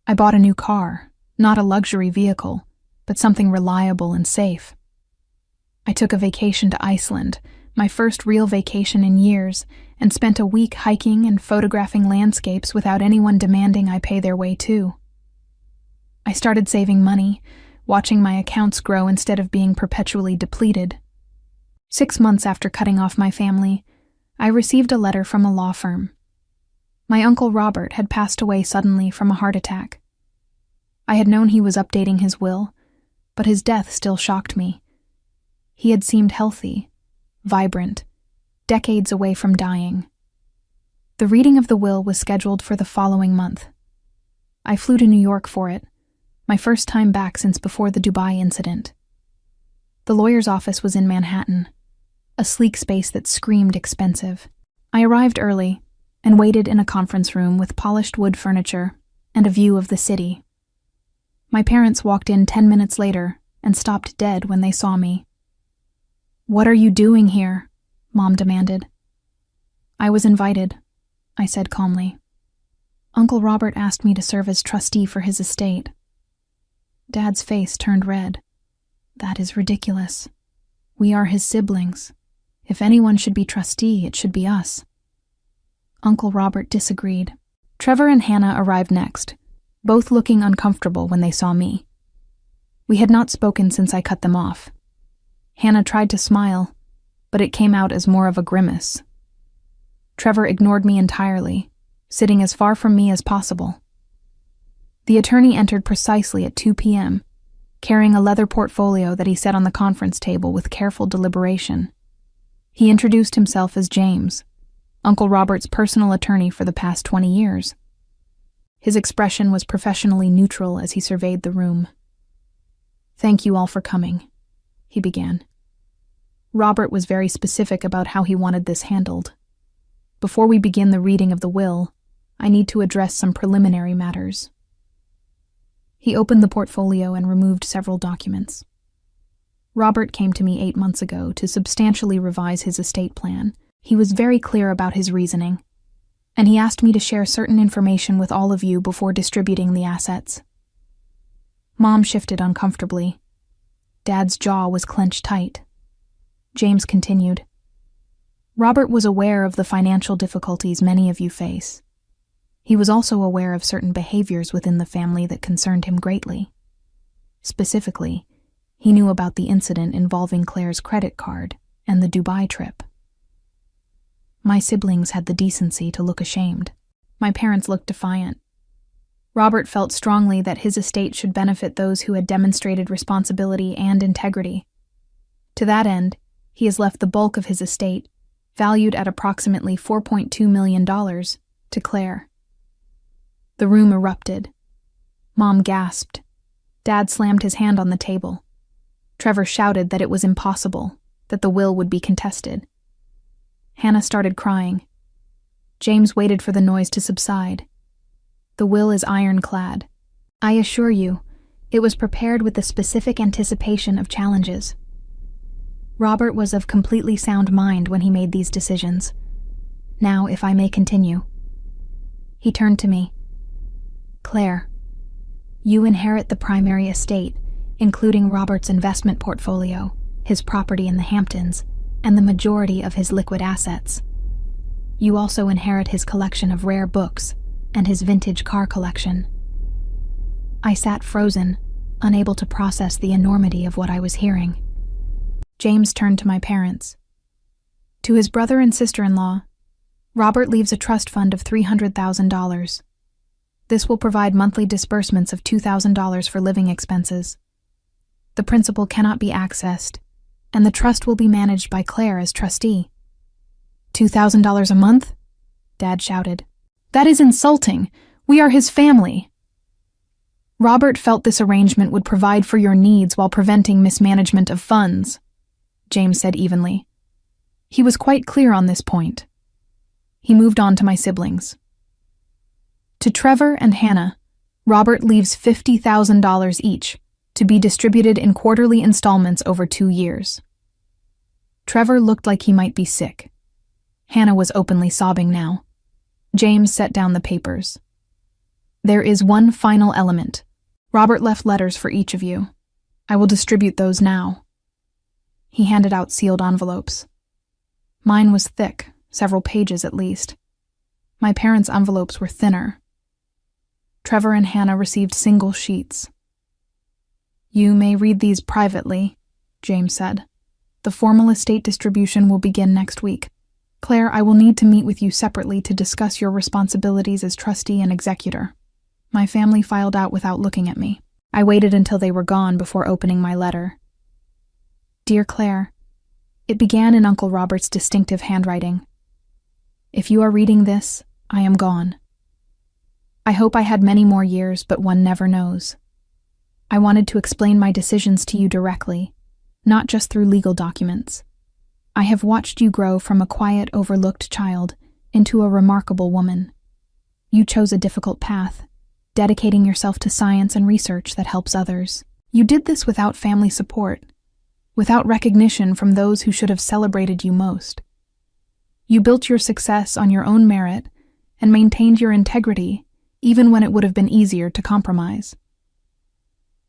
I bought a new car, not a luxury vehicle, but something reliable and safe. I took a vacation to Iceland, my first real vacation in years, and spent a week hiking and photographing landscapes without anyone demanding I pay their way too. I started saving money, watching my accounts grow instead of being perpetually depleted. 6 months after cutting off my family, I received a letter from a law firm. My Uncle Robert had passed away suddenly from a heart attack. I had known he was updating his will, but his death still shocked me. He had seemed healthy, vibrant, decades away from dying. The reading of the will was scheduled for the following month. I flew to New York for it, my first time back since before the Dubai incident. The lawyer's office was in Manhattan, a sleek space that screamed expensive. I arrived early and waited in a conference room with polished wood furniture and a view of the city. My parents walked in 10 minutes later and stopped dead when they saw me. "What are you doing here?" Mom demanded. I was invited, I said calmly. Uncle Robert asked me to serve as trustee for his estate. Dad's face turned red. That is ridiculous. We are his siblings. If anyone should be trustee, it should be us. Uncle Robert disagreed. Trevor and Hannah arrived next, both looking uncomfortable when they saw me. We had not spoken since I cut them off. Hannah tried to smile, but it came out as more of a grimace. Trevor ignored me entirely, sitting as far from me as possible. The attorney entered precisely at 2 p.m., carrying a leather portfolio that he set on the conference table with careful deliberation. He introduced himself as James, Uncle Robert's personal attorney for the past 20 years. His expression was professionally neutral as he surveyed the room. "Thank you all for coming," he began. Robert was very specific about how he wanted this handled. Before we begin the reading of the will, I need to address some preliminary matters. He opened the portfolio and removed several documents. Robert came to me 8 months ago to substantially revise his estate plan. He was very clear about his reasoning, and he asked me to share certain information with all of you before distributing the assets. Mom shifted uncomfortably. Dad's jaw was clenched tight. James continued. Robert was aware of the financial difficulties many of you face. He was also aware of certain behaviors within the family that concerned him greatly. Specifically, he knew about the incident involving Claire's credit card and the Dubai trip. My siblings had the decency to look ashamed. My parents looked defiant. Robert felt strongly that his estate should benefit those who had demonstrated responsibility and integrity. To that end, he has left the bulk of his estate, valued at approximately $4.2 million, to Claire. The room erupted. Mom gasped. Dad slammed his hand on the table. Trevor shouted that it was impossible, that the will would be contested. Hannah started crying. James waited for the noise to subside. The will is ironclad. I assure you, it was prepared with the specific anticipation of challenges. Robert was of completely sound mind when he made these decisions. Now, if I may continue. He turned to me. Claire, you inherit the primary estate, including Robert's investment portfolio, his property in the Hamptons, and the majority of his liquid assets. You also inherit his collection of rare books and his vintage car collection. I sat frozen, unable to process the enormity of what I was hearing. James turned to my parents. To his brother and sister-in-law, Robert leaves a trust fund of $300,000. This will provide monthly disbursements of $2,000 for living expenses. The principal cannot be accessed, and the trust will be managed by Claire as trustee. $2,000 a month? Dad shouted. That is insulting. We are his family. Robert felt this arrangement would provide for your needs while preventing mismanagement of funds, James said evenly. He was quite clear on this point. He moved on to my siblings. To Trevor and Hannah, Robert leaves $50,000 each, to be distributed in quarterly installments over 2 years. Trevor looked like he might be sick. Hannah was openly sobbing now. James set down the papers. There is one final element. Robert left letters for each of you. I will distribute those now. He handed out sealed envelopes. Mine was thick, several pages at least. My parents' envelopes were thinner. Trevor and Hannah received single sheets. You may read these privately, James said. The formal estate distribution will begin next week. Claire, I will need to meet with you separately to discuss your responsibilities as trustee and executor. My family filed out without looking at me. I waited until they were gone before opening my letter. Dear Claire, it began in Uncle Robert's distinctive handwriting. If you are reading this, I am gone. I hope I had many more years, but one never knows. I wanted to explain my decisions to you directly, not just through legal documents. I have watched you grow from a quiet, overlooked child into a remarkable woman. You chose a difficult path, dedicating yourself to science and research that helps others. You did this without family support, without recognition from those who should have celebrated you most. You built your success on your own merit and maintained your integrity even when it would have been easier to compromise.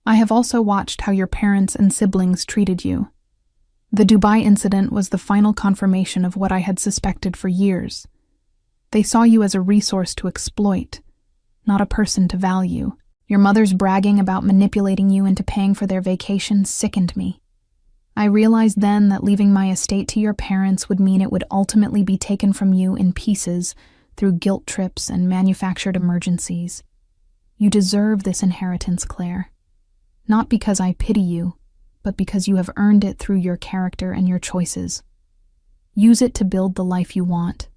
I have also watched how your parents and siblings treated you. The Dubai incident was the final confirmation of what I had suspected for years. They saw you as a resource to exploit, not a person to value. Your mother's bragging about manipulating you into paying for their vacation sickened me. I realized then that leaving my estate to your parents would mean it would ultimately be taken from you in pieces through guilt trips and manufactured emergencies. You deserve this inheritance, Claire. Not because I pity you, but because you have earned it through your character and your choices. Use it to build the life you want,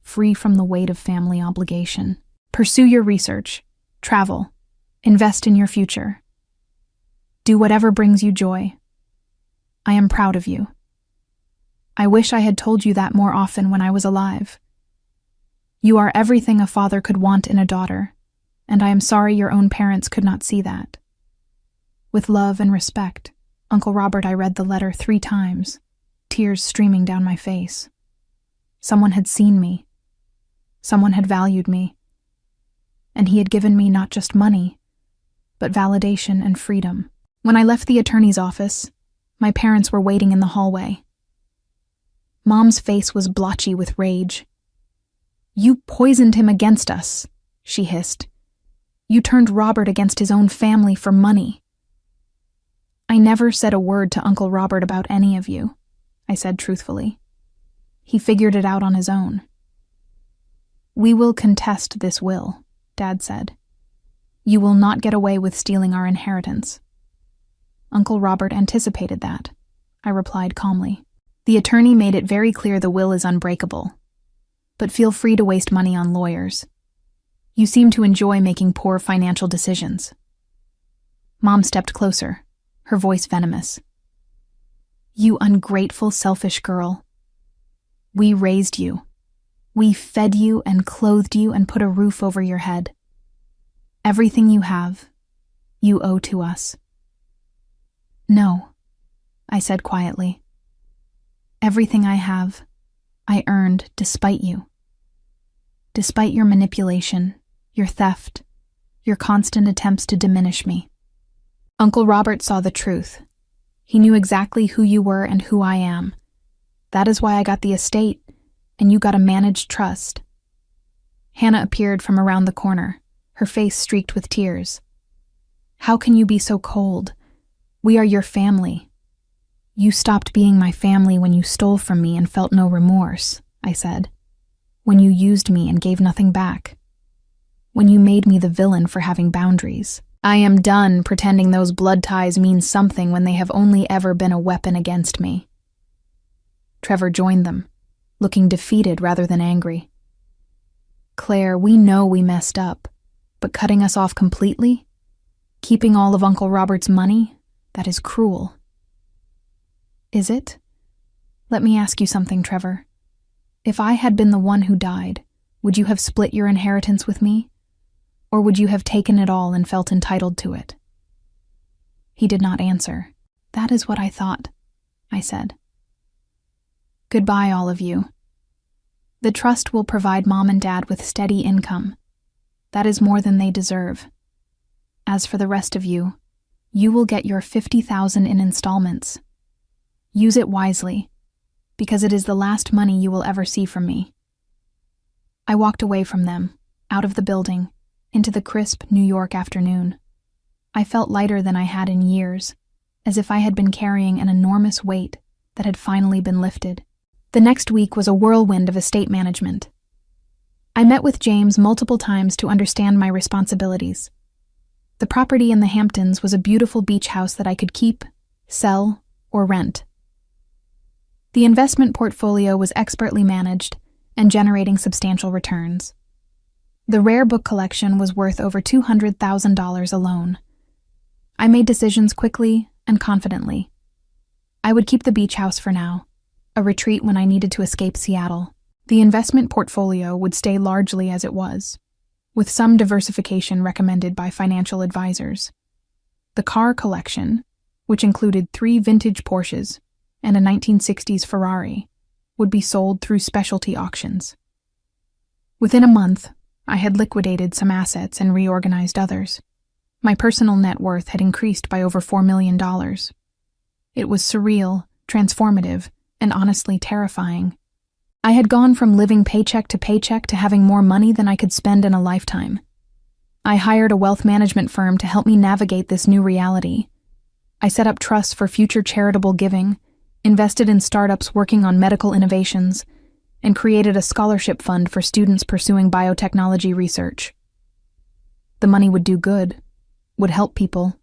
free from the weight of family obligation. Pursue your research, travel, invest in your future. Do whatever brings you joy. I am proud of you. I wish I had told you that more often when I was alive. You are everything a father could want in a daughter, and I am sorry your own parents could not see that. With love and respect, Uncle Robert. I read the letter 3 times, tears streaming down my face. Someone had seen me. Someone had valued me. And he had given me not just money, but validation and freedom. When I left the attorney's office, my parents were waiting in the hallway. Mom's face was blotchy with rage. "You poisoned him against us," she hissed. "You turned Robert against his own family for money." "I never said a word to Uncle Robert about any of you," I said truthfully. "He figured it out on his own." "We will contest this will," Dad said. "You will not get away with stealing our inheritance." "Uncle Robert anticipated that," I replied calmly. "The attorney made it very clear the will is unbreakable. But feel free to waste money on lawyers. You seem to enjoy making poor financial decisions." Mom stepped closer, her voice venomous. "You ungrateful, selfish girl. We raised you. We fed you and clothed you and put a roof over your head. Everything you have, you owe to us." "No," I said quietly. "Everything I have, I earned despite you. Despite your manipulation, your theft, your constant attempts to diminish me." Uncle Robert saw the truth. He knew exactly who you were and who I am. That is why I got the estate, and you got a managed trust. Hannah appeared from around the corner, her face streaked with tears. "How can you be so cold? We are your family." "You stopped being my family when you stole from me and felt no remorse," I said. "When you used me and gave nothing back. When you made me the villain for having boundaries. I am done pretending those blood ties mean something when they have only ever been a weapon against me." Trevor joined them, looking defeated rather than angry. "Claire, we know we messed up, but cutting us off completely? Keeping all of Uncle Robert's money? That is cruel." "Is it? Let me ask you something, Trevor. If I had been the one who died, would you have split your inheritance with me? Or would you have taken it all and felt entitled to it?" He did not answer. "That is what I thought," I said. "Goodbye, all of you. The trust will provide Mom and Dad with steady income. That is more than they deserve. As for the rest of you, you will get your $50,000 in installments. Use it wisely, because it is the last money you will ever see from me." I walked away from them, out of the building, into the crisp New York afternoon. I felt lighter than I had in years, as if I had been carrying an enormous weight that had finally been lifted. The next week was a whirlwind of estate management. I met with James multiple times to understand my responsibilities. The property in the Hamptons was a beautiful beach house that I could keep, sell, or rent. The investment portfolio was expertly managed and generating substantial returns. The rare book collection was worth over $200,000 alone. I made decisions quickly and confidently. I would keep the beach house for now, a retreat when I needed to escape Seattle. The investment portfolio would stay largely as it was, with some diversification recommended by financial advisors. The car collection, which included 3 vintage Porsches and a 1960s Ferrari, would be sold through specialty auctions. Within a month, I had liquidated some assets and reorganized others. My personal net worth had increased by over $4 million. It was surreal, transformative, and honestly terrifying. I had gone from living paycheck to having more money than I could spend in a lifetime. I hired a wealth management firm to help me navigate this new reality. I set up trusts for future charitable giving, invested in startups working on medical innovations, and created a scholarship fund for students pursuing biotechnology research. The money would do good, would help people,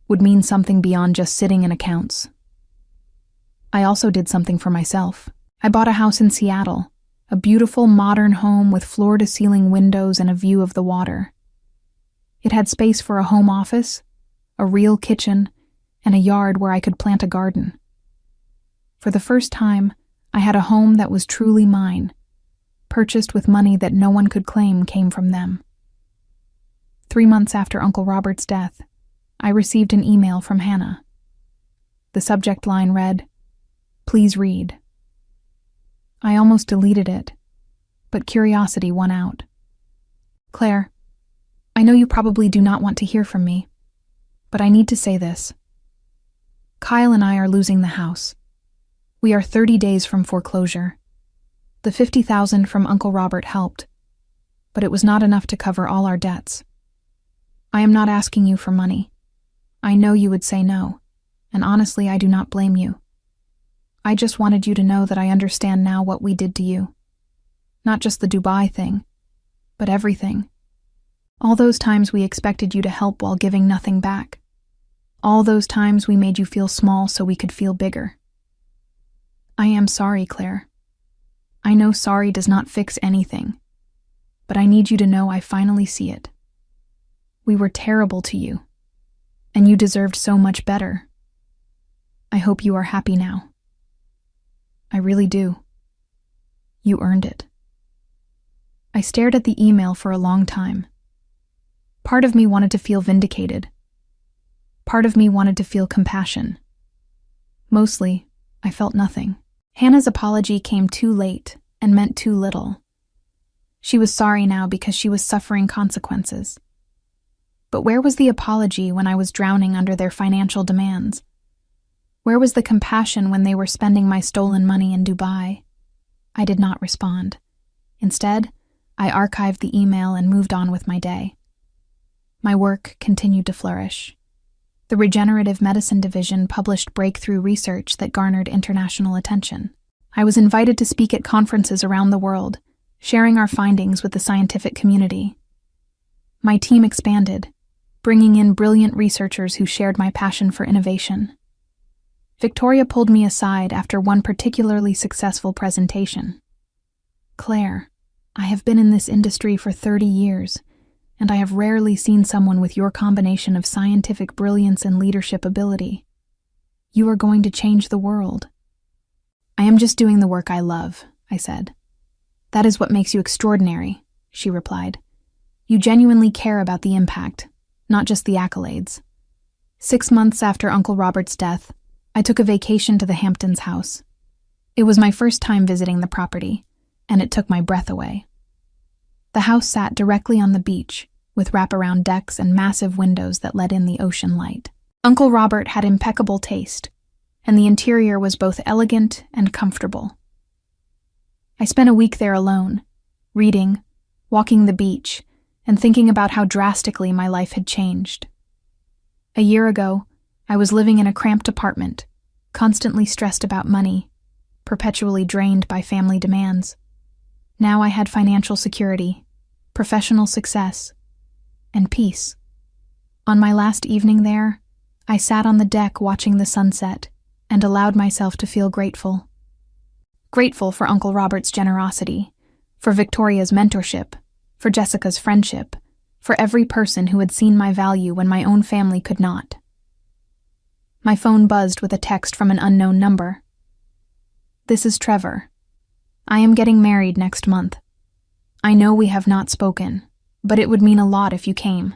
would mean something beyond just sitting in accounts. I also did something for myself. I bought a house in Seattle, a beautiful modern home with floor-to-ceiling windows and a view of the water. It had space for a home office, a real kitchen, and a yard where I could plant a garden. For the first time, I had a home that was truly mine, purchased with money that no one could claim came from them. 3 months after Uncle Robert's death, I received an email from Hannah. The subject line read, "Please read." I almost deleted it, but curiosity won out. "Claire, I know you probably do not want to hear from me, but I need to say this. Kyle and I are losing the house. We are 30 days from foreclosure. The $50,000 from Uncle Robert helped, but it was not enough to cover all our debts. I am not asking you for money. I know you would say no, and honestly, I do not blame you. I just wanted you to know that I understand now what we did to you. Not just the Dubai thing, but everything. All those times we expected you to help while giving nothing back. All those times we made you feel small so we could feel bigger. I am sorry, Claire. I know sorry does not fix anything, but I need you to know I finally see it. We were terrible to you, and you deserved so much better. I hope you are happy now. I really do. You earned it." I stared at the email for a long time. Part of me wanted to feel vindicated. Part of me wanted to feel compassion. Mostly, I felt nothing. Hannah's apology came too late and meant too little. She was sorry now because she was suffering consequences. But where was the apology when I was drowning under their financial demands? Where was the compassion when they were spending my stolen money in Dubai? I did not respond. Instead, I archived the email and moved on with my day. My work continued to flourish. The Regenerative Medicine Division published breakthrough research that garnered international attention. I was invited to speak at conferences around the world, sharing our findings with the scientific community. My team expanded, bringing in brilliant researchers who shared my passion for innovation. Victoria pulled me aside after one particularly successful presentation. "Claire, I have been in this industry for 30 years, and I have rarely seen someone with your combination of scientific brilliance and leadership ability. You are going to change the world." "I am just doing the work I love," I said. "That is what makes you extraordinary," she replied. "You genuinely care about the impact, not just the accolades." 6 months after Uncle Robert's death, I took a vacation to the Hamptons house. It was my first time visiting the property, and it took my breath away. The house sat directly on the beach, with wraparound decks and massive windows that let in the ocean light. Uncle Robert had impeccable taste, and the interior was both elegant and comfortable. I spent a week there alone, reading, walking the beach, and thinking about how drastically my life had changed. A year ago, I was living in a cramped apartment, constantly stressed about money, perpetually drained by family demands. Now I had financial security, professional success, and peace. On my last evening there, I sat on the deck watching the sunset and allowed myself to feel grateful. Grateful for Uncle Robert's generosity, for Victoria's mentorship, for Jessica's friendship, for every person who had seen my value when my own family could not. My phone buzzed with a text from an unknown number. "This is Trevor. I am getting married next month. I know we have not spoken, but it would mean a lot if you came.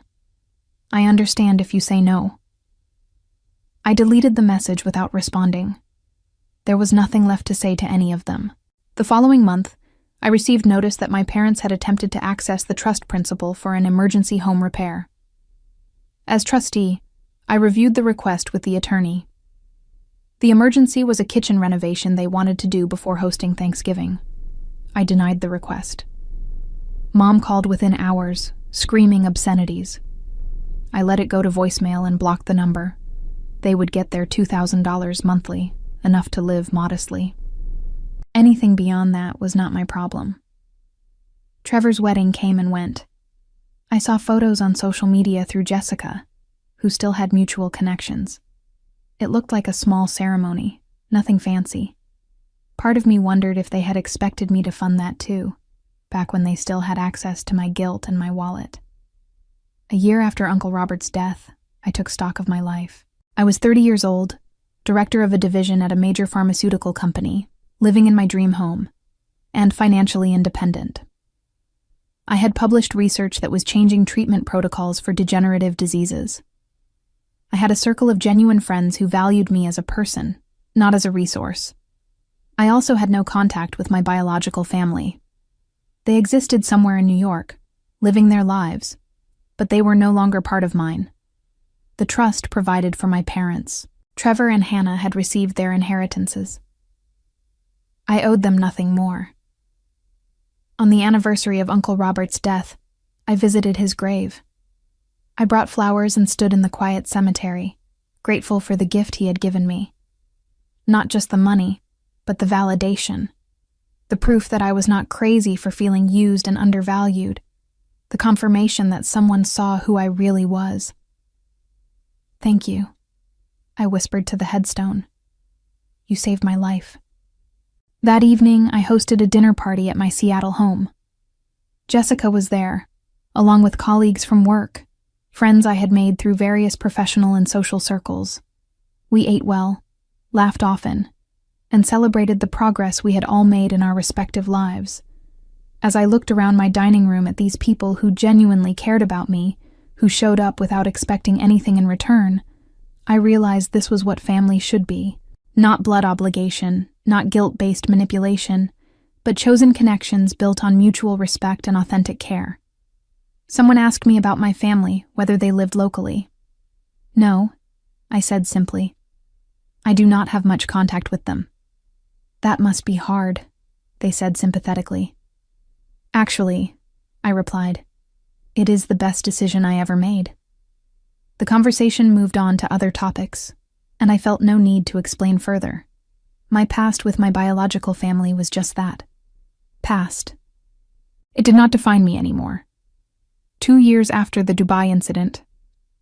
I understand if you say no." I deleted the message without responding. There was nothing left to say to any of them. The following month, I received notice that my parents had attempted to access the trust principal for an emergency home repair. As trustee, I reviewed the request with the attorney. The emergency was a kitchen renovation they wanted to do before hosting Thanksgiving. I denied the request. Mom called within hours, screaming obscenities. I let it go to voicemail and blocked the number. They would get their $2,000 monthly, enough to live modestly. Anything beyond that was not my problem. Trevor's wedding came and went. I saw photos on social media through Jessica, who still had mutual connections. It looked like a small ceremony, nothing fancy. Part of me wondered if they had expected me to fund that too, back when they still had access to my guilt and my wallet. A year after Uncle Robert's death, I took stock of my life. I was 30 years old, director of a division at a major pharmaceutical company, living in my dream home, and financially independent. I had published research that was changing treatment protocols for degenerative diseases. I had a circle of genuine friends who valued me as a person, not as a resource. I also had no contact with my biological family. They existed somewhere in New York, living their lives, but they were no longer part of mine. The trust provided for my parents. Trevor and Hannah had received their inheritances. I owed them nothing more. On the anniversary of Uncle Robert's death, I visited his grave. I brought flowers and stood in the quiet cemetery, grateful for the gift he had given me. Not just the money, but the validation. The proof that I was not crazy for feeling used and undervalued. The confirmation that someone saw who I really was. "Thank you," I whispered to the headstone. "You saved my life." That evening, I hosted a dinner party at my Seattle home. Jessica was there, along with colleagues from work, friends I had made through various professional and social circles. We ate well, laughed often, and celebrated the progress we had all made in our respective lives. As I looked around my dining room at these people who genuinely cared about me, who showed up without expecting anything in return, I realized this was what family should be. Not blood obligation, not guilt-based manipulation, but chosen connections built on mutual respect and authentic care. Someone asked me about my family, whether they lived locally. "No," I said simply. "I do not have much contact with them." "That must be hard," they said sympathetically. "Actually," I replied, "it is the best decision I ever made." The conversation moved on to other topics, and I felt no need to explain further. My past with my biological family was just that. Past. It did not define me anymore. 2 years after the Dubai incident,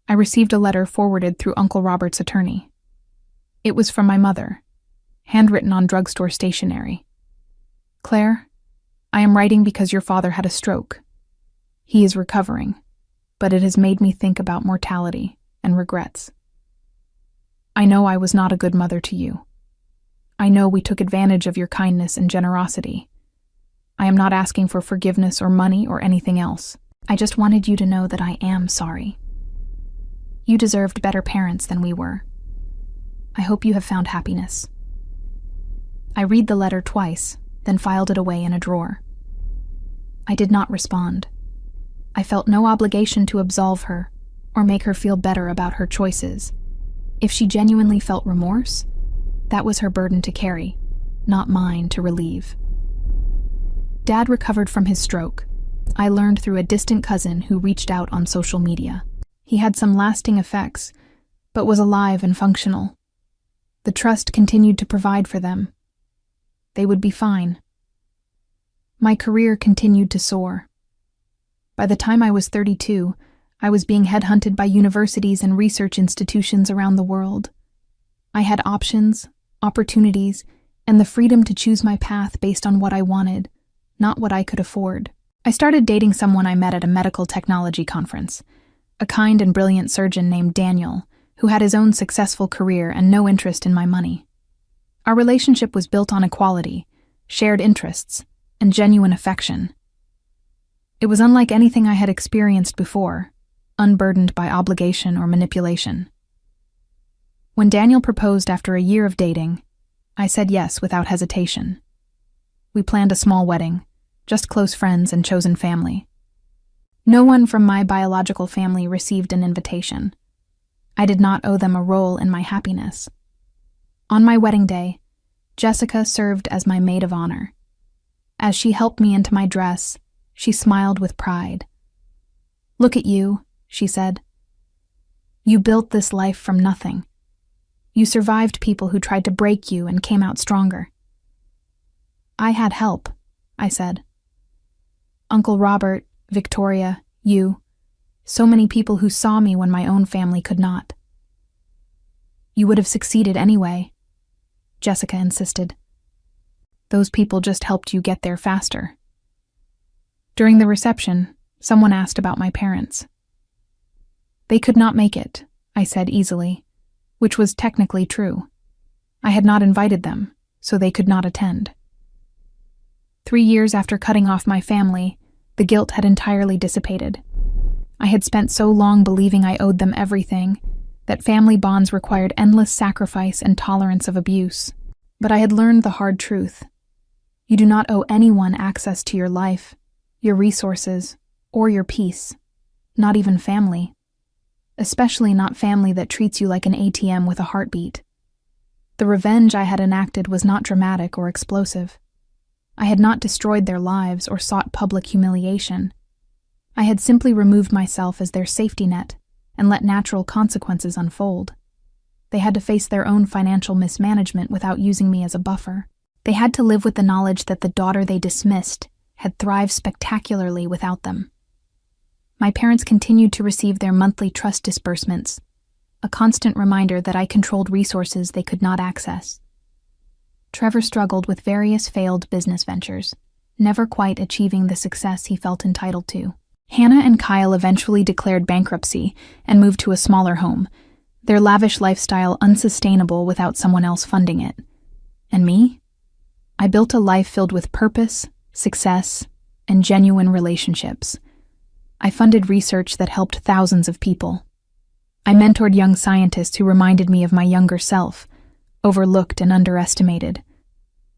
I received a letter forwarded through Uncle Robert's attorney. It was from my mother, handwritten on drugstore stationery. "Claire, I am writing because your father had a stroke. He is recovering, but it has made me think about mortality and regrets. I know I was not a good mother to you. I know we took advantage of your kindness and generosity. I am not asking for forgiveness or money or anything else. I just wanted you to know that I am sorry. You deserved better parents than we were. I hope you have found happiness." I read the letter twice, then filed it away in a drawer. I did not respond. I felt no obligation to absolve her or make her feel better about her choices. If she genuinely felt remorse, that was her burden to carry, not mine to relieve. Dad recovered from his stroke. I learned through a distant cousin who reached out on social media. He had some lasting effects, but was alive and functional. The trust continued to provide for them. They would be fine. My career continued to soar. By the time I was 32, I was being headhunted by universities and research institutions around the world. I had options, opportunities, and the freedom to choose my path based on what I wanted, not what I could afford. I started dating someone I met at a medical technology conference, a kind and brilliant surgeon named Daniel, who had his own successful career and no interest in my money. Our relationship was built on equality, shared interests, and genuine affection. It was unlike anything I had experienced before, unburdened by obligation or manipulation. When Daniel proposed after a year of dating, I said yes without hesitation. We planned a small wedding, just close friends and chosen family. No one from my biological family received an invitation. I did not owe them a role in my happiness. On my wedding day, Jessica served as my maid of honor. As she helped me into my dress, she smiled with pride. "Look at you," she said. "You built this life from nothing. You survived people who tried to break you and came out stronger." "I had help," I said. "Uncle Robert, Victoria, you, so many people who saw me when my own family could not." "You would have succeeded anyway," Jessica insisted. "Those people just helped you get there faster." During the reception, someone asked about my parents. "They could not make it," I said easily, which was technically true. I had not invited them, so they could not attend. 3 years after cutting off my family, the guilt had entirely dissipated. I had spent so long believing I owed them everything, that family bonds required endless sacrifice and tolerance of abuse. But I had learned the hard truth. You do not owe anyone access to your life, your resources, or your peace, not even family. Especially not family that treats you like an ATM with a heartbeat. The revenge I had enacted was not dramatic or explosive. I had not destroyed their lives or sought public humiliation. I had simply removed myself as their safety net and let natural consequences unfold. They had to face their own financial mismanagement without using me as a buffer. They had to live with the knowledge that the daughter they dismissed had thrived spectacularly without them. My parents continued to receive their monthly trust disbursements, a constant reminder that I controlled resources they could not access. Trevor struggled with various failed business ventures, never quite achieving the success he felt entitled to. Hannah and Kyle eventually declared bankruptcy and moved to a smaller home, their lavish lifestyle unsustainable without someone else funding it. And me? I built a life filled with purpose, success, and genuine relationships. I funded research that helped thousands of people. I mentored young scientists who reminded me of my younger self, overlooked and underestimated.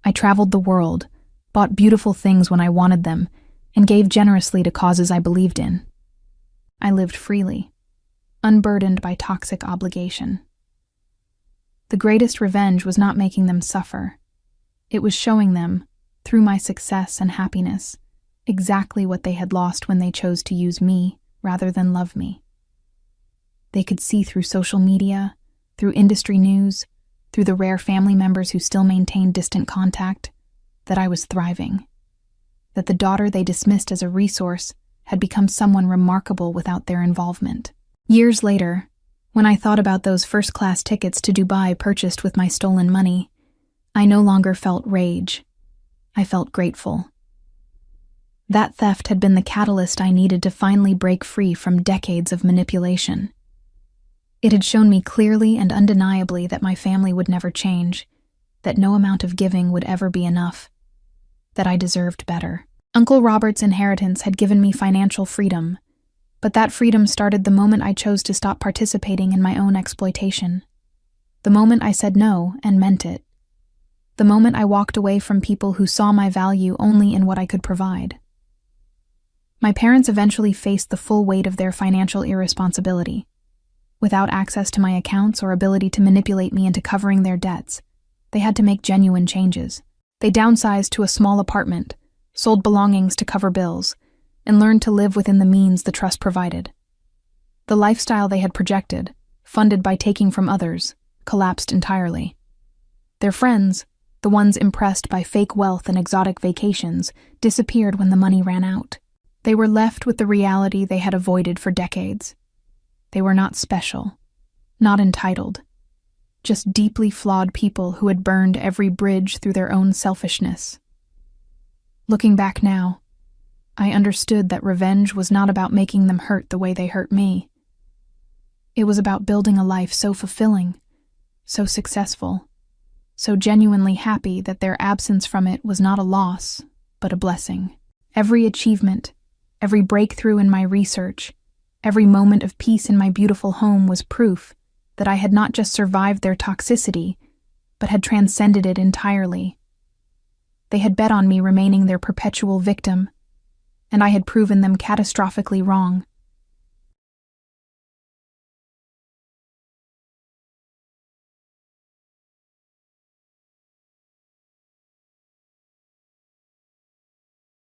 I traveled the world, bought beautiful things when I wanted them, and gave generously to causes I believed in. I lived freely, unburdened by toxic obligation. The greatest revenge was not making them suffer. It was showing them, through my success and happiness, exactly what they had lost when they chose to use me rather than love me. They could see through social media, through industry news, through the rare family members who still maintained distant contact, that I was thriving, that the daughter they dismissed as a resource had become someone remarkable without their involvement. Years later, when I thought about those first-class tickets to Dubai purchased with my stolen money, I no longer felt rage. I felt grateful. That theft had been the catalyst I needed to finally break free from decades of manipulation. It had shown me clearly and undeniably that my family would never change, that no amount of giving would ever be enough, that I deserved better. Uncle Robert's inheritance had given me financial freedom, but that freedom started the moment I chose to stop participating in my own exploitation. The moment I said no and meant it. The moment I walked away from people who saw my value only in what I could provide. My parents eventually faced the full weight of their financial irresponsibility. Without access to my accounts or ability to manipulate me into covering their debts, they had to make genuine changes. They downsized to a small apartment, sold belongings to cover bills, and learned to live within the means the trust provided. The lifestyle they had projected, funded by taking from others, collapsed entirely. Their friends, the ones impressed by fake wealth and exotic vacations, disappeared when the money ran out. They were left with the reality they had avoided for decades. They were not special, not entitled, just deeply flawed people who had burned every bridge through their own selfishness. Looking back now, I understood that revenge was not about making them hurt the way they hurt me. It was about building a life so fulfilling, so successful, so genuinely happy that their absence from it was not a loss, but a blessing. Every achievement, every breakthrough in my research, every moment of peace in my beautiful home was proof that I had not just survived their toxicity, but had transcended it entirely. They had bet on me remaining their perpetual victim, and I had proven them catastrophically wrong.